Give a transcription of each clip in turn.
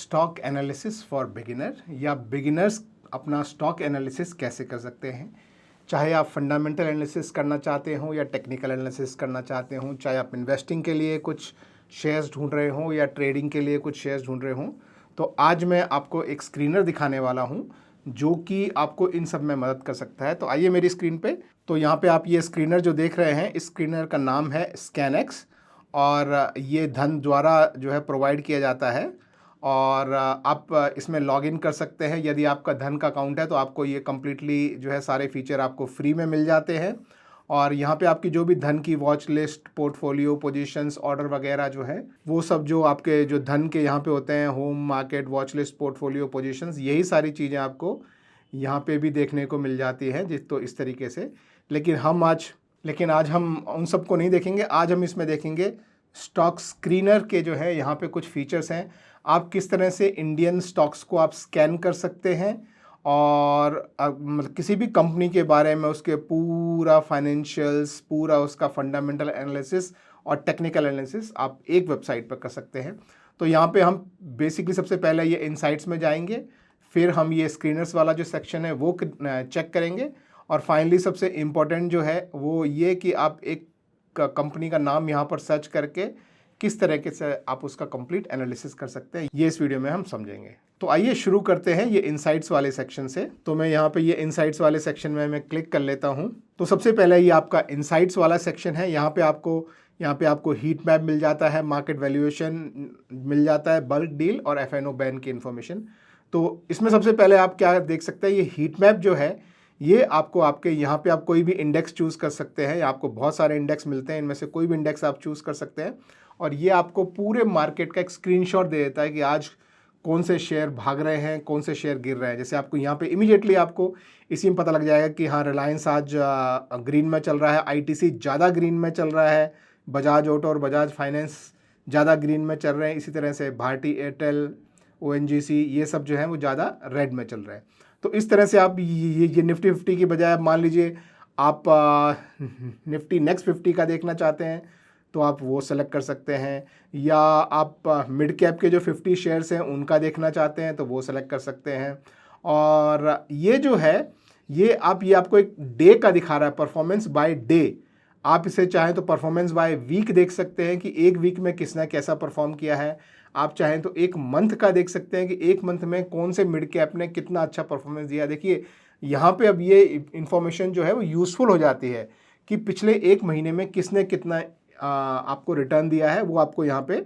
Stock analysis for beginner या beginners अपना stock analysis कैसे कर सकते हैं। चाहे आप फंडामेंटल एनालिसिस करना चाहते हो या टेक्निकल एनालिसिस करना चाहते हो, चाहे आप इन्वेस्टिंग के लिए कुछ शेयर्स ढूंढ रहे हो या ट्रेडिंग के लिए कुछ शेयर्स ढूंढ रहे हो, तो आज मैं आपको एक स्क्रीनर दिखाने वाला हूं जो कि आपको इन सब में मदद कर सकता है। तो आइए मेरी स्क्रीन पे। तो यहाँ पे आप ये स्क्रीनर जो देख रहे हैं, इस स्क्रीनर का नाम है स्कैनएक्स और ये धन द्वारा जो है प्रोवाइड किया जाता है और आप इसमें लॉगिन कर सकते हैं। यदि आपका धन का अकाउंट है तो आपको ये कम्प्लीटली जो है सारे फीचर आपको फ्री में मिल जाते हैं। और यहाँ पे आपकी जो भी धन की watch list, portfolio, positions, order वगैरह जो है वो सब जो आपके जो धन के यहाँ पे होते हैं, home, market, watch list, portfolio, positions, यही सारी चीज़ें आपको यहाँ पे भी देखने को मिल जाती हैं तो इस तरीके से। लेकिन आज हम उन सबको नहीं देखेंगे। आज हम इसमें देखेंगे स्टॉक स्क्रीनर के जो है यहाँ पे कुछ फीचर्स हैं। आप किस तरह से इंडियन स्टॉक्स को आप स्कैन कर सकते हैं और मतलब किसी भी कंपनी के बारे में उसके पूरा फाइनेंशियल्स, पूरा उसका फंडामेंटल एनालिसिस और टेक्निकल एनालिसिस आप एक वेबसाइट पर कर सकते हैं। तो यहाँ पे हम बेसिकली सबसे पहले ये इनसाइट्स में जाएंगे, फिर हम ये स्क्रीनर्स वाला जो सेक्शन है वो चेक करेंगे और फाइनली सबसे इम्पोर्टेंट जो है वो ये कि आप एक कंपनी का नाम यहाँ पर सर्च करके किस तरीके से आप उसका कंप्लीट एनालिसिस कर सकते हैं, ये इस वीडियो में हम समझेंगे। तो आइए शुरू करते हैं ये इनसाइट्स वाले सेक्शन से। तो मैं यहाँ पे ये इनसाइट्स वाले सेक्शन में मैं क्लिक कर लेता हूँ। तो सबसे पहले ये आपका इनसाइट्स वाला सेक्शन है। यहाँ पे आपको हीट मैप मिल जाता है, मार्केट वैल्यूएशन मिल जाता है, बल्क डील और एफएनओ बैन की इन्फॉर्मेशन। तो इसमें सबसे पहले आप क्या देख सकते हैं, ये हीट मैप जो है ये आपको आपके यहाँ पे आप कोई भी इंडेक्स चूज़ कर सकते हैं। आपको बहुत सारे इंडेक्स मिलते हैं, इनमें से कोई भी इंडेक्स आप चूज़ कर सकते हैं और ये आपको पूरे मार्केट का एक स्क्रीनशॉट दे देता है कि आज कौन से शेयर भाग रहे हैं, कौन से शेयर गिर रहे हैं। जैसे आपको यहाँ पे इमीडिएटली आपको इसी में पता लग जाएगा कि हाँ, रिलायंस आज ग्रीन में चल रहा है, आईटीसी ज़्यादा ग्रीन में चल रहा है, बजाज ऑटो और बजाज फाइनेंस ज़्यादा ग्रीन में चल रहे हैं। इसी तरह से भारती एयरटेल, ओएनजीसी, ये सब जो है वो ज़्यादा रेड में चल रहे हैं। तो इस तरह से आप ये निफ्टी 50 की बजाय मान लीजिए आप निफ्टी नेक्स्ट 50 का देखना चाहते हैं तो आप वो सेलेक्ट कर सकते हैं, या आप मिड कैप के जो 50 शेयर्स हैं उनका देखना चाहते हैं तो वो सेलेक्ट कर सकते हैं। और ये जो है ये आपको एक डे का दिखा रहा है, परफॉर्मेंस बाय डे। आप इसे चाहें तो परफॉर्मेंस बाय वीक देख सकते हैं कि एक वीक में किसने कैसा परफॉर्म किया है। आप चाहें तो एक मंथ का देख सकते हैं कि एक मंथ में कौन से मिड कैप ने कितना अच्छा परफॉर्मेंस दिया। देखिए यहाँ पे अब ये इन्फॉर्मेशन जो है वो यूज़फुल हो जाती है कि पिछले एक महीने में किसने कितना आपको रिटर्न दिया है, वो आपको यहाँ पे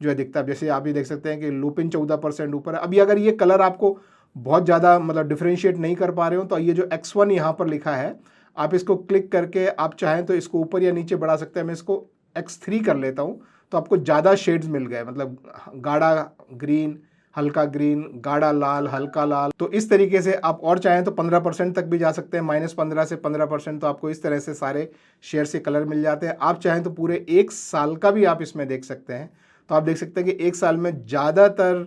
जो है दिखता है। जैसे आप ये देख सकते हैं कि लुपिन 14% ऊपर है। अभी अगर ये कलर आपको बहुत ज़्यादा मतलब डिफ्रेंशिएट नहीं कर पा रहे हो तो ये जो X1 यहाँ पर लिखा है, आप इसको क्लिक करके आप चाहें तो इसको ऊपर या नीचे बढ़ा सकते हैं। मैं इसको X3 कर लेता हूँ तो आपको ज़्यादा शेड्स मिल गए, मतलब गाढ़ा ग्रीन, हल्का ग्रीन, गाढ़ा लाल, हल्का लाल। तो इस तरीके से आप और चाहें तो 15% तक भी जा सकते हैं, -15 से 15%। तो आपको इस तरह से सारे शेयर के कलर मिल जाते हैं। आप चाहें तो पूरे एक साल का भी आप इसमें देख सकते हैं। तो आप देख सकते हैं कि एक साल में ज़्यादातर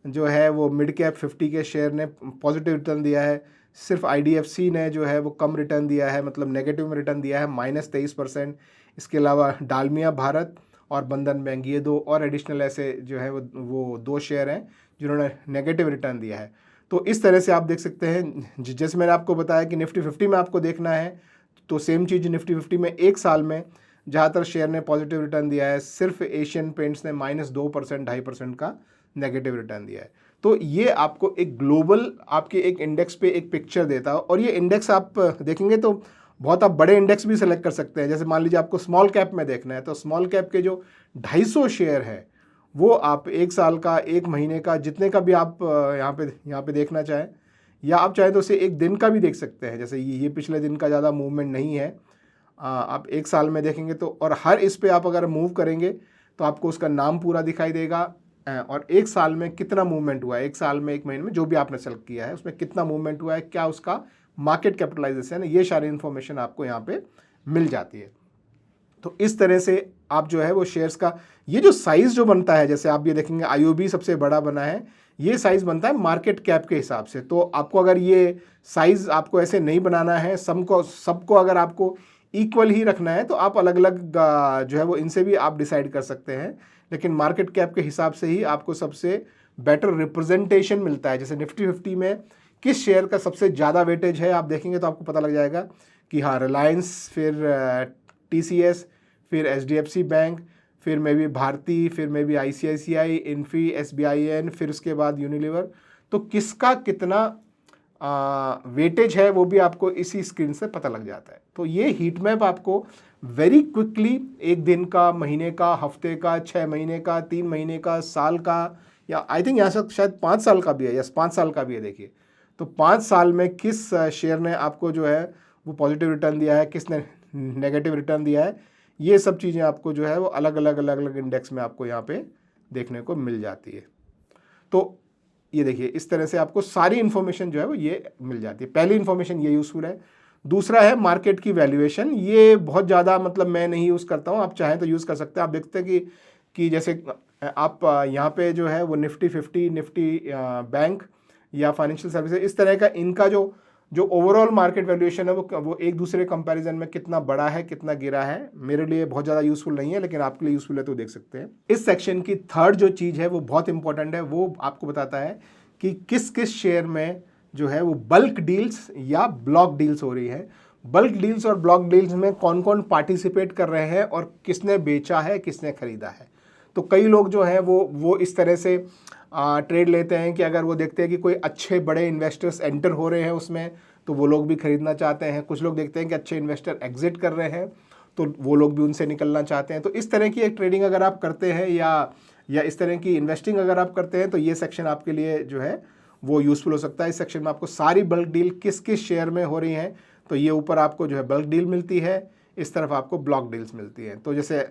जो है वो मिड कैप 50 के शेयर ने पॉजिटिव रिटर्न दिया है। सिर्फ IDFC ने जो है वो कम रिटर्न दिया है, मतलब नेगेटिव में रिटर्न दिया है, -23%। इसके अलावा डालमिया भारत और बंधन बैंक, ये दो और एडिशनल ऐसे जो है वो दो शेयर हैं जिन्होंने नेगेटिव रिटर्न दिया है। तो इस तरह से आप देख सकते हैं। जैसे मैंने आपको बताया कि निफ्टी 50 में आपको देखना है तो सेम चीज़ निफ्टी 50 में एक साल में ज़्यादातर शेयर ने पॉजिटिव रिटर्न दिया है। सिर्फ एशियन पेंट्स ने -2%, 2.5% का नेगेटिव रिटर्न दिया है। तो ये आपको एक ग्लोबल आपके एक इंडेक्स पे एक पिक्चर देता है। और ये इंडेक्स आप देखेंगे तो बहुत आप बड़े इंडेक्स भी सेलेक्ट कर सकते हैं। जैसे मान लीजिए आपको स्मॉल कैप में देखना है तो स्मॉल कैप के जो 250 शेयर है वो आप एक साल का, एक महीने का, जितने का भी आप यहाँ पे देखना चाहें, या आप चाहें तो उसे एक दिन का भी देख सकते हैं। जैसे ये पिछले दिन का ज़्यादा मूवमेंट नहीं है, आप एक साल में देखेंगे तो, और हर इस पे आप अगर मूव करेंगे तो आपको उसका नाम पूरा दिखाई देगा और एक साल में कितना मूवमेंट हुआ है, एक साल में, एक महीने में जो भी आपने सेलेक्ट किया है उसमें कितना मूवमेंट हुआ है, क्या उसका मार्केट कैपिटलाइजेशन है, ये सारी इन्फॉर्मेशन आपको यहाँ पे मिल जाती है। तो इस तरह से आप जो है वो शेयर्स का ये जो साइज़ जो बनता है, जैसे आप ये देखेंगे IOB सबसे बड़ा बना है, ये साइज़ बनता है मार्केट कैप के हिसाब से। तो आपको अगर ये साइज़ आपको ऐसे नहीं बनाना है, सबको अगर आपको इक्वल ही रखना है तो आप अलग अलग जो है वो इनसे भी आप डिसाइड कर सकते हैं, लेकिन मार्केट कैप के हिसाब से ही आपको सबसे बेटर रिप्रेजेंटेशन मिलता है। जैसे निफ्टी 50 में किस शेयर का सबसे ज़्यादा वेटेज है आप देखेंगे तो आपको पता लग जाएगा कि हाँ रिलायंस, फिर TCS, फिर HDFC बैंक, फिर मे बी भारती, फिर may be ICICI, Infy, SBIN, फिर उसके बाद यूनिलीवर। तो किसका कितना वेटेज है वो भी आपको इसी स्क्रीन से पता लग जाता है। तो ये हीट मैप आपको वेरी क्विकली एक दिन का, महीने का, हफ्ते का, 6 महीने का, 3 महीने का, साल का, या आई थिंक यहाँ से शायद 5 साल का भी है, यस 5 साल का भी है। देखिए तो 5 साल में किस शेयर ने आपको जो है वो पॉजिटिव रिटर्न दिया है, किसने नेगेटिव रिटर्न दिया है, ये सब चीज़ें आपको जो है वो अलग अलग इंडेक्स में आपको यहाँ पे देखने को मिल जाती है। तो ये देखिए इस तरह से आपको सारी इन्फॉर्मेशन जो है वो ये मिल जाती है। पहली इन्फॉर्मेशन ये यूज़फुल है। दूसरा है मार्केट की वैल्यूएशन। ये बहुत ज़्यादा मतलब मैं नहीं यूज़ करता हूँ, आप चाहें तो यूज़ कर सकते हैं। आप देखते हैं कि जैसे आप यहाँ पे जो है वो निफ्टी 50, निफ्टी बैंक या फाइनेंशियल सर्विसेज, इस तरह का इनका जो ओवरऑल मार्केट वैल्यूएशन है वो एक दूसरे कंपैरिजन में कितना बड़ा है, कितना गिरा है। मेरे लिए बहुत ज़्यादा यूज़फुल नहीं है, लेकिन आपके लिए यूज़फुल है तो देख सकते हैं। इस सेक्शन की थर्ड जो चीज़ है वो बहुत इंपॉर्टेंट है। वो आपको बताता है कि किस किस शेयर में जो है वो बल्क डील्स या ब्लॉक डील्स हो रही है। बल्क डील्स और ब्लॉक डील्स में कौन कौन पार्टिसिपेट कर रहे हैं और किसने बेचा है, किसने खरीदा है। तो कई लोग जो हैं वो इस तरह से ट्रेड लेते हैं कि अगर वो देखते हैं कि कोई अच्छे बड़े इन्वेस्टर्स एंटर हो रहे हैं उसमें तो वो लोग भी खरीदना चाहते हैं। कुछ लोग देखते हैं कि अच्छे इन्वेस्टर एग्जिट कर रहे हैं तो वो लोग भी उनसे निकलना चाहते हैं। तो इस तरह की एक ट्रेडिंग अगर आप करते हैं या इस तरह की इन्वेस्टिंग अगर आप करते हैं तो ये सेक्शन आपके लिए जो है वो यूज़फुल हो सकता है। इस सेक्शन में आपको सारी बल्क डील किस किस शेयर में हो रही हैं, तो ये ऊपर आपको जो है बल्क डील मिलती है, इस तरफ आपको ब्लॉक डील्स मिलती हैं। तो जैसे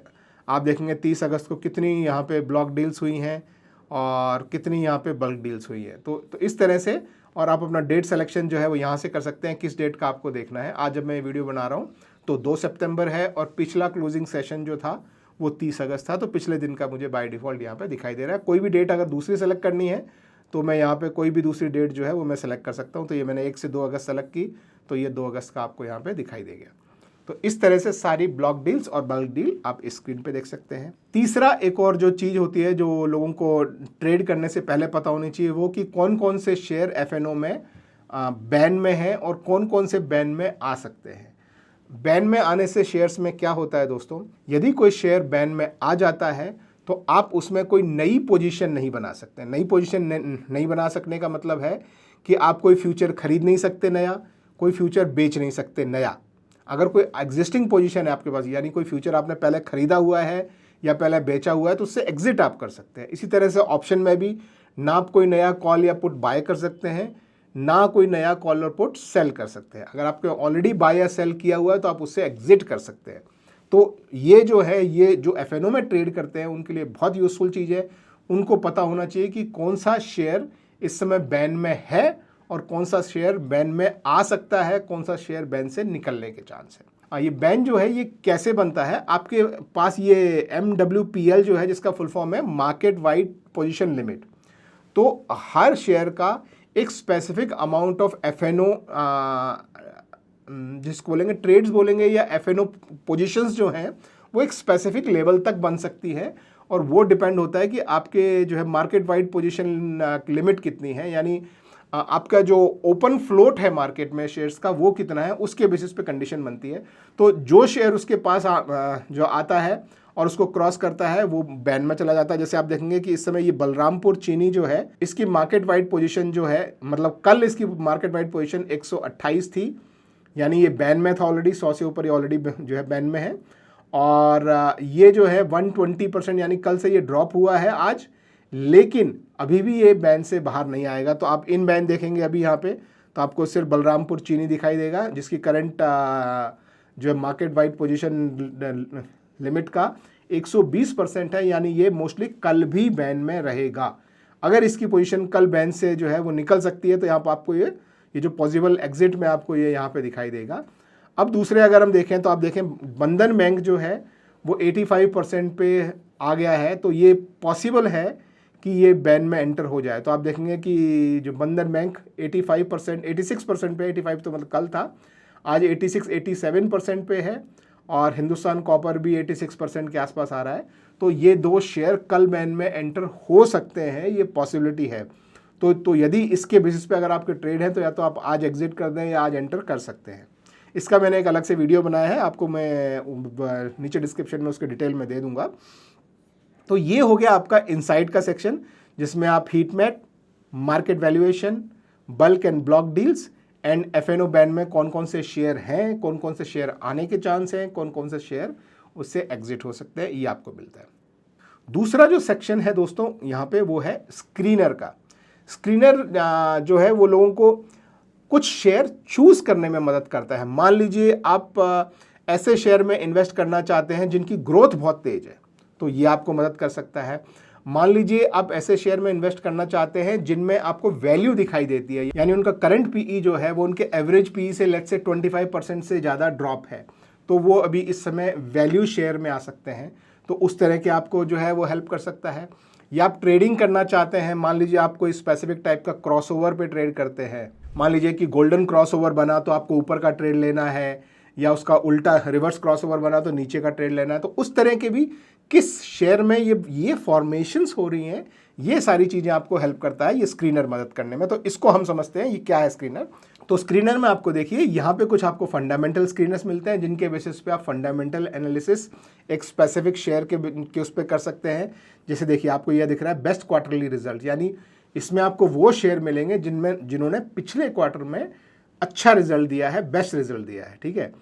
आप देखेंगे 30 अगस्त को कितनी यहाँ पे ब्लॉक डील्स हुई हैं और कितनी यहाँ पे बल्क डील्स हुई हैं। तो इस तरह से, और आप अपना डेट सिलेक्शन जो है वो यहाँ से कर सकते हैं, किस डेट का आपको देखना है। आज जब मैं वीडियो बना रहा हूँ तो 2 सितंबर है और पिछला क्लोजिंग सेशन जो था वो 30 अगस्त था, तो पिछले दिन का मुझे बाय डिफ़ॉल्ट यहाँ पे दिखाई दे रहा है। कोई भी डेट अगर दूसरी सेलेक्ट करनी है तो मैं यहाँ पे कोई भी दूसरी डेट जो है वो मैं सेलेक्ट कर सकता हूँ। तो ये मैंने 1 से 2 अगस्त सेलेक्ट की तो ये 2 अगस्त का आपको यहाँ पे दिखाई देगा। तो इस तरह से सारी ब्लॉक डील्स और बल्क डील आप स्क्रीन पे देख सकते हैं। तीसरा एक और जो चीज़ होती है जो लोगों को ट्रेड करने से पहले पता होनी चाहिए, वो कि कौन कौन से शेयर FNO में बैन में हैं और कौन कौन से बैन में आ सकते हैं। बैन में आने से शेयर्स में क्या होता है दोस्तों, यदि कोई शेयर बैन में आ जाता है तो आप उसमें कोई नई पोजीशन नहीं बना सकते। नई पोजीशन नहीं बना सकने का मतलब है कि आप कोई फ्यूचर खरीद नहीं सकते नया, कोई फ्यूचर बेच नहीं सकते नया। अगर कोई एग्जिस्टिंग पोजीशन है आपके पास, यानी कोई फ्यूचर आपने पहले खरीदा हुआ है या पहले बेचा हुआ है, तो उससे एग्जिट आप कर सकते हैं। इसी तरह से ऑप्शन में भी ना आप कोई नया कॉल या पुट बाय कर सकते हैं, ना कोई नया कॉल और पुट सेल कर सकते हैं। अगर आपके ऑलरेडी बाय या सेल किया हुआ है तो आप उससे एग्जिट कर सकते हैं। तो ये जो है, ये जो FNO में ट्रेड करते हैं उनके लिए बहुत यूज़फुल चीज़ है। उनको पता होना चाहिए कि कौन सा शेयर इस समय बैन में है और कौन सा शेयर बैन में आ सकता है, कौन सा शेयर बैन से निकलने के चांस है। ये बैन जो है ये कैसे बनता है, आपके पास ये MWPL जो है जिसका फुल फॉर्म है मार्केट वाइड पोजीशन लिमिट। तो हर शेयर का एक स्पेसिफिक अमाउंट ऑफ FNO जिसको बोलेंगे ट्रेड्स बोलेंगे या FNO पोजीशंस जो हैं वो एक स्पेसिफिक लेवल तक बन सकती है, और वो डिपेंड होता है कि आपके जो है मार्केट वाइड पोजीशन लिमिट कितनी है, यानी आपका जो ओपन फ्लोट है मार्केट में शेयर्स का वो कितना है, उसके बेसिस पे कंडीशन बनती है। तो जो शेयर उसके पास जो आता है और उसको क्रॉस करता है वो बैन में चला जाता है। जैसे आप देखेंगे कि इस समय ये बलरामपुर चीनी जो है इसकी मार्केट वाइड पोजीशन जो है, मतलब कल इसकी मार्केट वाइड पोजीशन 128 थी, यानी ये बैन में था ऑलरेडी, 100 से ऊपर ये ऑलरेडी जो है बैन में है। और ये जो है 120% यानी कल से ये ड्रॉप हुआ है आज, लेकिन अभी भी ये बैन से बाहर नहीं आएगा। तो आप इन बैन देखेंगे अभी यहाँ पे तो आपको सिर्फ बलरामपुर चीनी दिखाई देगा जिसकी करंट जो है मार्केट वाइड पोजीशन लिमिट का 120% है, यानी ये मोस्टली कल भी बैन में रहेगा। अगर इसकी पोजीशन कल बैन से जो है वो निकल सकती है तो यहाँ पर आपको ये जो पॉसिबल एग्जिट में आपको ये यहाँ पे दिखाई देगा। अब दूसरे अगर हम देखें तो आप देखें बंधन बैंक जो है वो 85% पे आ गया है, तो ये पॉसिबल है कि ये बैन में एंटर हो जाए। तो आप देखेंगे कि जो बंधन बैंक 85%, 86% पे, 85 तो मतलब कल था, आज 86-87% पे है, और हिंदुस्तान कॉपर भी 86% के आसपास आ रहा है। तो ये 2 शेयर कल बैन में एंटर हो सकते हैं, ये पॉसिबिलिटी है। तो यदि इसके बेसिस पे अगर आपके ट्रेड है तो या तो आप आज एग्जिट कर दें या आज एंटर कर सकते हैं। इसका मैंने एक अलग से वीडियो बनाया है, आपको मैं नीचे डिस्क्रिप्शन में उसके डिटेल में दे दूंगा। तो ये हो गया आपका इनसाइड का सेक्शन, जिसमें आप heat map, market valuation, bulk and block deals and FNO ban में कौन कौन से शेयर हैं, कौन कौन से शेयर आने के चांस हैं, कौन कौन से शेयर उससे एग्जिट हो सकते हैं, ये आपको मिलता है। दूसरा जो सेक्शन है दोस्तों यहाँ पे वो है स्क्रीनर का। स्क्रीनर जो है वो लोगों को कुछ शेयर चूज करने में मदद करता है। मान लीजिए आप ऐसे शेयर में इन्वेस्ट करना चाहते हैं जिनकी ग्रोथ बहुत तेज है, तो ये आपको मदद कर सकता है। मान लीजिए आप ऐसे शेयर में इन्वेस्ट करना चाहते हैं जिनमें आपको वैल्यू दिखाई देती है, यानी उनका करंट पीई जो है वो उनके एवरेज पीई से लेट्स से 25% से ज़्यादा ड्रॉप है, तो वो अभी इस समय वैल्यू शेयर में आ सकते हैं। तो उस तरह के आपको जो है वो हेल्प कर सकता है। या आप ट्रेडिंग करना चाहते हैं, मान लीजिए आप कोई स्पेसिफिक टाइप का क्रॉसओवर पे ट्रेड करते हैं, मान लीजिए कि गोल्डन क्रॉसओवर बना तो आपको ऊपर का ट्रेड लेना है, या उसका उल्टा रिवर्स क्रॉसओवर बना तो नीचे का ट्रेड लेना है, तो उस तरह के भी किस शेयर में ये फॉर्मेशंस हो रही हैं, ये सारी चीज़ें आपको हेल्प करता है ये स्क्रीनर मदद करने में। तो इसको हम समझते हैं ये क्या है स्क्रीनर। तो स्क्रीनर में आपको देखिए यहाँ पे कुछ आपको फंडामेंटल स्क्रीनर्स मिलते हैं, जिनके बेसिस पे आप फंडामेंटल एनालिसिस एक स्पेसिफिक शेयर के उस पर कर सकते हैं। जैसे देखिए आपको यह दिख रहा है बेस्ट क्वार्टरली रिजल्ट, यानी इसमें आपको वो शेयर मिलेंगे जिन्होंने पिछले क्वार्टर में अच्छा रिजल्ट दिया है, बेस्ट रिजल्ट दिया है, ठीक है।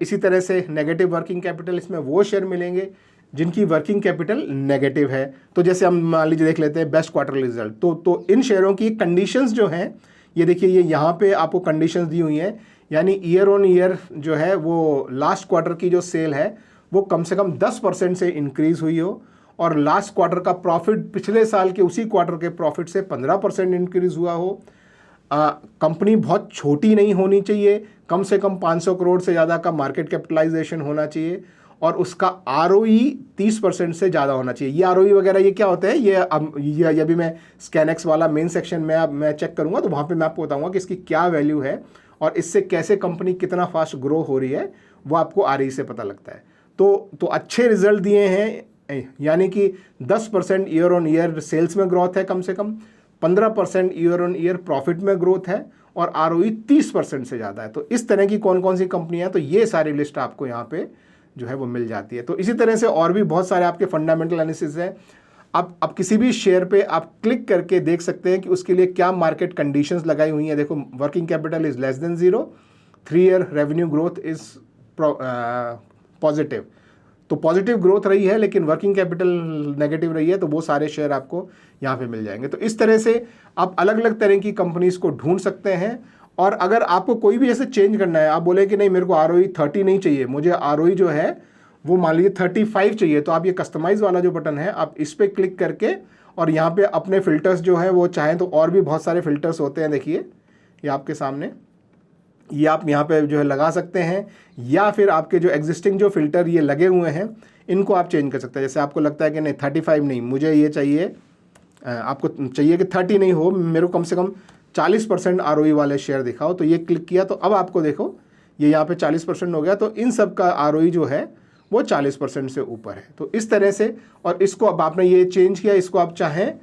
इसी तरह से नेगेटिव वर्किंग कैपिटल, इसमें वो शेयर मिलेंगे जिनकी वर्किंग कैपिटल नेगेटिव है। तो जैसे हम मान लीजिए देख लेते हैं बेस्ट क्वार्टरली रिजल्ट, तो इन शेयरों की कंडीशंस जो हैं, ये देखिए ये यहाँ पे आपको कंडीशंस दी हुई हैं, यानी ईयर ऑन ईयर जो है वो लास्ट क्वार्टर की जो सेल है वो कम से कम 10% से इंक्रीज हुई हो, और लास्ट क्वार्टर का प्रॉफिट पिछले साल के उसी क्वार्टर के प्रॉफिट से 15% इंक्रीज हुआ हो। कंपनी बहुत छोटी नहीं होनी चाहिए, कम से कम 500 करोड़ से ज़्यादा का मार्केट कैपिटलाइजेशन होना चाहिए, और उसका आरओई 30% से ज़्यादा होना चाहिए। ये आरओई वगैरह ये क्या होता है, ये अभी मैं स्कैनएक्स वाला मेन सेक्शन में अब मैं चेक करूँगा तो वहाँ पे मैं आपको बताऊँगा कि इसकी क्या वैल्यू है और इससे कैसे कंपनी कितना फास्ट ग्रो हो रही है, वो आपको आरओई से पता लगता है। तो अच्छे रिजल्ट दिए हैं, यानी कि 10% ईयर ऑन ईयर सेल्स में ग्रोथ है, कम से कम 15% ईयर ऑन ईयर प्रॉफिट में ग्रोथ है, और आरओई 30% से ज़्यादा है। तो इस तरह की कौन कौन सी कंपनियाँ, तो ये सारी लिस्ट आपको यहाँ पे जो है वो मिल जाती है। तो इसी तरह से और भी बहुत सारे आपके फंडामेंटल एनालिसिस हैं। आप किसी भी शेयर पे आप क्लिक करके देख सकते हैं कि उसके लिए क्या मार्केट कंडीशंस लगाई हुई हैं। देखो working capital is less than 0, 3 year revenue growth is positive, तो पॉजिटिव ग्रोथ रही है लेकिन वर्किंग कैपिटल नेगेटिव रही है, तो वो सारे शेयर आपको यहाँ पे मिल जाएंगे। तो इस तरह से आप अलग अलग तरह की कंपनीज को ढूंढ सकते हैं। और अगर आपको कोई भी ऐसे चेंज करना है, आप बोले कि नहीं मेरे को आरओई 30 नहीं चाहिए, मुझे आरओई जो है वो मान लीजिए 35 चाहिए, तो आप ये कस्टमाइज वाला जो बटन है आप इस पर क्लिक करके और यहाँ पे अपने फिल्टर्स जो है वो चाहें तो और भी बहुत सारे फिल्टर्स होते हैं, देखिए ये आपके सामने, ये आप यहाँ पे जो है लगा सकते हैं, या फिर आपके जो एग्जिस्टिंग जो फिल्टर ये लगे हुए हैं इनको आप चेंज कर सकते हैं। जैसे आपको लगता है कि नहीं 35 नहीं, मुझे ये चाहिए, आपको चाहिए कि 30 नहीं हो, मेरे को कम से कम 40% आरओई वाले शेयर दिखाओ, तो ये क्लिक किया तो अब आपको देखो ये यहाँ पे 40% हो गया, तो इन सब का आरओई जो है वो 40% से ऊपर है। तो इस तरह से, और इसको अब आपने ये चेंज किया, इसको आप चाहें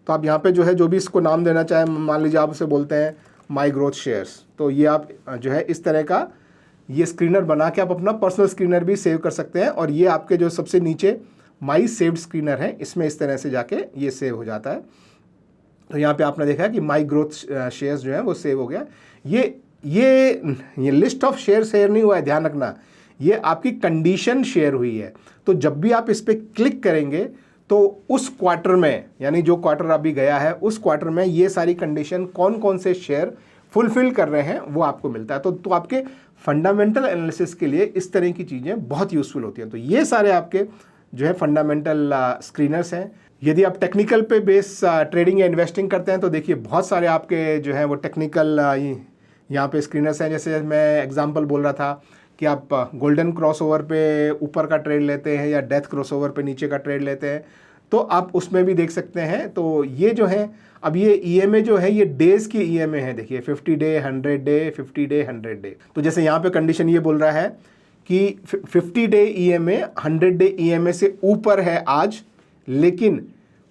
तो आप यहाँ पे जो है जो भी इसको नाम देना चाहें, मान लीजिए आप उसे बोलते हैं माई ग्रोथ शेयर्स, तो ये आप जो है इस तरह का ये स्क्रीनर बना के आप अपना पर्सनल स्क्रीनर भी सेव कर सकते हैं। और ये आपके जो सबसे नीचे माई सेव्ड स्क्रीनर है, इसमें इस तरह से जाके ये सेव हो जाता है। तो यहाँ पे आपने देखा है कि माई ग्रोथ शेयर्स जो है वो सेव हो गया। ये लिस्ट ऑफ शेयर नहीं हुआ है, ध्यान रखना, ये आपकी कंडीशन शेयर हुई है। तो जब भी आप इस पर क्लिक करेंगे तो उस क्वार्टर में, यानी जो क्वार्टर अभी गया है उस क्वार्टर में ये सारी कंडीशन कौन कौन से शेयर फुलफिल कर रहे हैं वो आपको मिलता है। तो आपके फंडामेंटल एनालिसिस के लिए इस तरह की चीज़ें बहुत यूज़फुल होती हैं। तो ये सारे आपके जो है फंडामेंटल स्क्रीनर्स हैं। यदि आप टेक्निकल पे बेस ट्रेडिंग या इन्वेस्टिंग करते हैं तो देखिए बहुत सारे आपके जो है वो टेक्निकल यहाँ पे स्क्रीनर्स हैं। जैसे मैं एग्जांपल बोल रहा था कि आप गोल्डन क्रॉसओवर पे ऊपर का ट्रेड लेते हैं या डेथ क्रॉसओवर पे नीचे का ट्रेड लेते हैं, तो आप उसमें भी देख सकते हैं। तो ये जो है, अब ये ईएमए जो है ये डेज की ईएमए है, देखिए 50 डे, 100 डे, 50 डे, 100 डे। तो जैसे यहाँ पे कंडीशन ये बोल रहा है कि 50 डे EMA 100 डे EMA से ऊपर है आज, लेकिन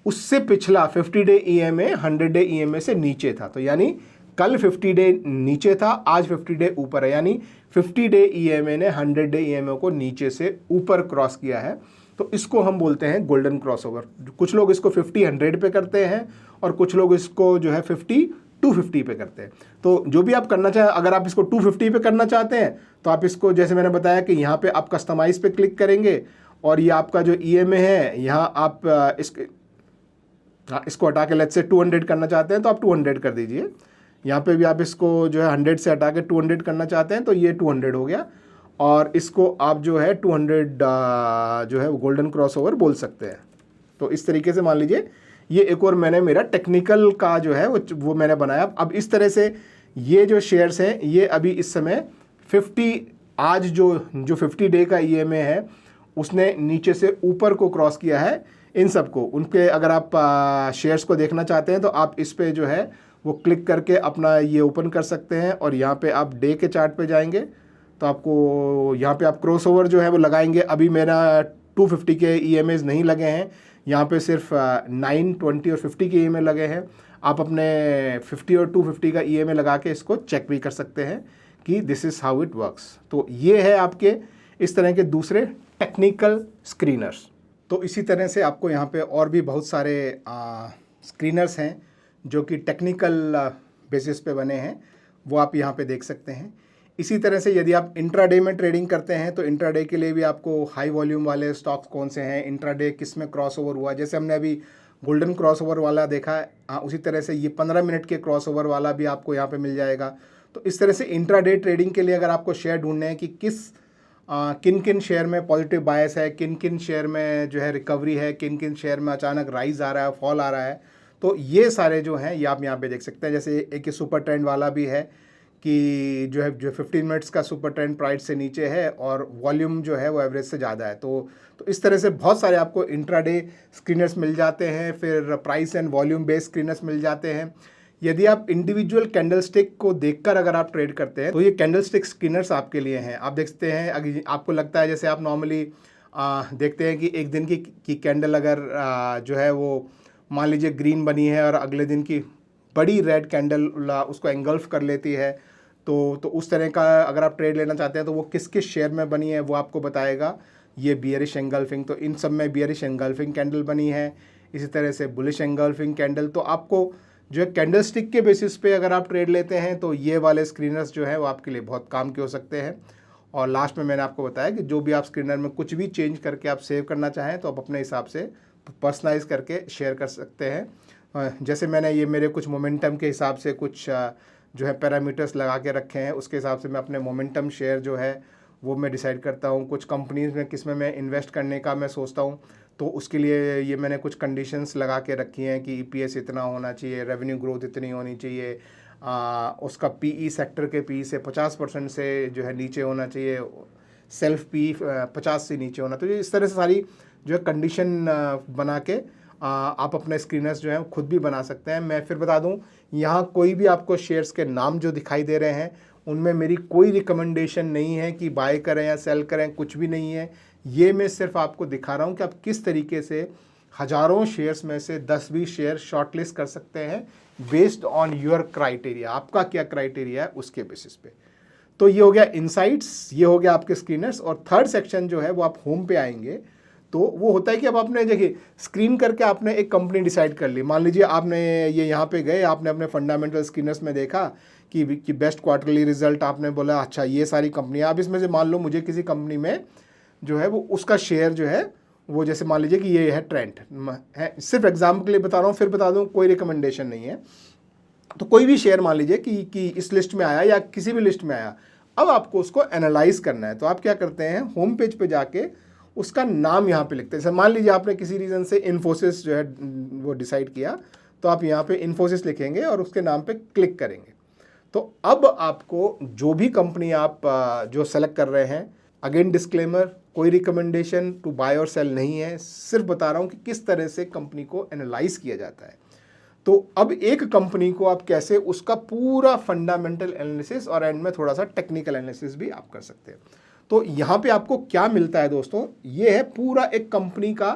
उससे पिछला 50 डे EMA 100 डे EMA से नीचे था। तो यानी कल 50 डे नीचे था, आज 50 डे ऊपर है, यानी 50 डे EMA ने 100 डे EMA को नीचे से ऊपर क्रॉस किया है। तो इसको हम बोलते हैं गोल्डन क्रॉसओवर। कुछ लोग इसको 50-100 पे करते हैं और कुछ लोग इसको जो है 50-250 पे करते हैं। तो जो भी आप करना चाहें, अगर आप इसको 250 पे करना चाहते हैं तो आप इसको, जैसे मैंने बताया कि यहाँ पे आप कस्टमाइज पे क्लिक करेंगे और ये आपका जो EMA है, यहाँ आप इसको हटा के लेट्स से 200 करना चाहते हैं तो आप 200 कर दीजिए। यहाँ पे भी आप इसको जो है 100 से हटा के 200 करना चाहते हैं तो ये 200 हो गया, और इसको आप जो है 200 जो है गोल्डन क्रॉसओवर बोल सकते हैं। तो इस तरीके से मान लीजिए ये एक और मैंने मेरा टेक्निकल का जो है वो मैंने बनाया। अब इस तरह से ये जो शेयर्स हैं ये अभी इस समय 50 आज जो 50 डे का EMA है उसने नीचे से ऊपर को क्रॉस किया है। इन सबको उनके अगर आप शेयर्स को देखना चाहते हैं तो आप इस पे जो है वो क्लिक करके अपना ये ओपन कर सकते हैं, और यहाँ पे आप डे के चार्ट पे जाएंगे तो आपको यहाँ पे आप क्रॉसओवर जो है वो लगाएंगे। अभी मेरा 250 के EMAs नहीं लगे हैं, यहाँ पे सिर्फ 9, 20 और 50 के EMA लगे हैं। आप अपने 50 और 250 का EMA लगा के इसको चेक भी कर सकते हैं कि this is how it works. तो ये है आपके इस तरह के दूसरे टेक्निकल स्क्रीनर्स। तो इसी तरह से आपको यहाँ पे और भी बहुत सारे स्क्रीनर्स हैं जो कि टेक्निकल बेसिस पे बने हैं, वो आप यहाँ पे देख सकते हैं। इसी तरह से यदि आप इंट्राडे में ट्रेडिंग करते हैं तो इंट्राडे के लिए भी आपको हाई वॉल्यूम वाले स्टॉक्स कौन से हैं, इंट्राडे किस में क्रॉसओवर हुआ, जैसे हमने अभी गोल्डन क्रॉसओवर वाला देखा है, उसी तरह से ये 15 मिनट के क्रॉसओवर वाला भी आपको यहाँ पे मिल जाएगा। तो इस तरह से इंट्राडे ट्रेडिंग के लिए अगर आपको शेयर ढूंढने हैं कि किन किन शेयर में पॉजिटिव बायस है, किन किन शेयर में जो है रिकवरी है, किन किन शेयर में अचानक राइज आ रहा है, फॉल आ रहा है, तो ये सारे जो हैं ये आप यहाँ पे देख सकते हैं। जैसे एक सुपर ट्रेंड वाला भी है कि जो 15 मिनट्स का सुपर ट्रेंड प्राइस से नीचे है और वॉल्यूम जो है वो एवरेज से ज़्यादा है। तो इस तरह से बहुत सारे आपको इंट्राडे स्क्रीनर्स मिल जाते हैं, फिर price and volume based screeners मिल जाते हैं। यदि आप इंडिविजुअल कैंडलस्टिक को देखकर अगर आप ट्रेड करते हैं तो ये कैंडलस्टिक स्क्रीनर्स आपके लिए हैं। आप देख सकते हैं, अगर आपको लगता है जैसे आप नॉर्मली देखते हैं कि एक दिन की कैंडल अगर जो है वो मान लीजिए ग्रीन बनी है और अगले दिन की बड़ी रेड कैंडल उसको एंगल्फ कर लेती है, तो उस तरह का अगर आप ट्रेड लेना चाहते हैं तो वो किस किस शेयर में बनी है वो आपको बताएगा। ये बियरिश एंगल्फिंग, तो इन सब में बियरिश एंगल्फिंग कैंडल बनी है। इसी तरह से बुलिश एंगल्फिंग कैंडल। तो आपको जो है कैंडल स्टिक के बेसिस पे अगर आप ट्रेड लेते हैं तो ये वाले स्क्रीनर्स जो हैं वो आपके लिए बहुत काम के हो सकते हैं। और लास्ट में मैंने आपको बताया कि जो भी आप स्क्रीनर में कुछ भी चेंज करके आप सेव करना चाहें तो आप अपने हिसाब से पर्सनलाइज करके शेयर कर सकते हैं। जैसे मैंने ये मेरे कुछ मोमेंटम के हिसाब से कुछ जो है पैरामीटर्स लगा के रखे हैं, उसके हिसाब से मैं अपने मोमेंटम शेयर जो है वो मैं डिसाइड करता हूँ। कुछ कंपनीज़ में किस में मैं इन्वेस्ट करने का मैं सोचता हूँ, तो उसके लिए ये मैंने कुछ कंडीशंस लगा के रखी हैं कि EPS इतना होना चाहिए, रेवेन्यू ग्रोथ इतनी होनी चाहिए, उसका PE सेक्टर के PE से 50% से जो है नीचे होना चाहिए, सेल्फ PE 50 से नीचे होना। तो ये इस तरह से सारी जो है कंडीशन बना के आप अपने स्क्रीनर्स जो हैं खुद भी बना सकते हैं। मैं फिर बता दूं, यहाँ कोई भी आपको शेयर्स के नाम जो दिखाई दे रहे हैं उनमें मेरी कोई रिकमेंडेशन नहीं है कि बाय करें या सेल करें, कुछ भी नहीं है। ये मैं सिर्फ आपको दिखा रहा हूँ कि आप किस तरीके से हज़ारों शेयर्स में से 10-20 शेयर शॉर्टलिस्ट कर सकते हैं बेस्ड ऑन योर क्राइटेरिया। आपका क्या क्राइटेरिया है उसके बेसिस पे। तो ये हो गया इनसाइट्स, ये हो गया आपके स्क्रीनर्स। और थर्ड सेक्शन जो है वो आप होम पे आएंगे तो वो होता है कि अब आपने देखिए स्क्रीन करके आपने एक कंपनी डिसाइड कर ली। मान लीजिए आपने ये यहाँ पे गए, आपने अपने फंडामेंटल स्क्रीनर्स में देखा कि बेस्ट क्वार्टरली रिजल्ट, आपने बोला अच्छा ये सारी कंपनियाँ। अब इसमें से मान लो मुझे किसी कंपनी में जो है वो उसका शेयर जो है वो, जैसे मान लीजिए कि ये है ट्रेंड है, सिर्फ एग्जाम्पल के लिए बता रहा हूँ, फिर बता दूँ कोई रिकमेंडेशन नहीं है। तो कोई भी शेयर मान लीजिए कि इस लिस्ट में आया या किसी भी लिस्ट में आया, अब आपको उसको एनालाइज करना है। तो आप क्या करते हैं, होम पेज पे जाके उसका नाम यहाँ पे लिखते हैं। जैसे मान लीजिए आपने किसी रीज़न से इन्फोसिस जो है वो डिसाइड किया, तो आप यहाँ पे इन्फोसिस लिखेंगे और उसके नाम पे क्लिक करेंगे। तो अब आपको जो भी कंपनी आप जो सेलेक्ट कर रहे हैं, अगेन डिस्क्लेमर, कोई रिकमेंडेशन टू बाय और सेल नहीं है, सिर्फ बता रहा हूँ कि किस तरह से कंपनी को एनालाइज किया जाता है। तो अब एक कंपनी को आप कैसे उसका पूरा फंडामेंटल एनालिसिस और एंड में थोड़ा सा टेक्निकल एनालिसिस भी आप कर सकते हैं। तो यहाँ पे आपको क्या मिलता है दोस्तों, ये है पूरा एक कंपनी का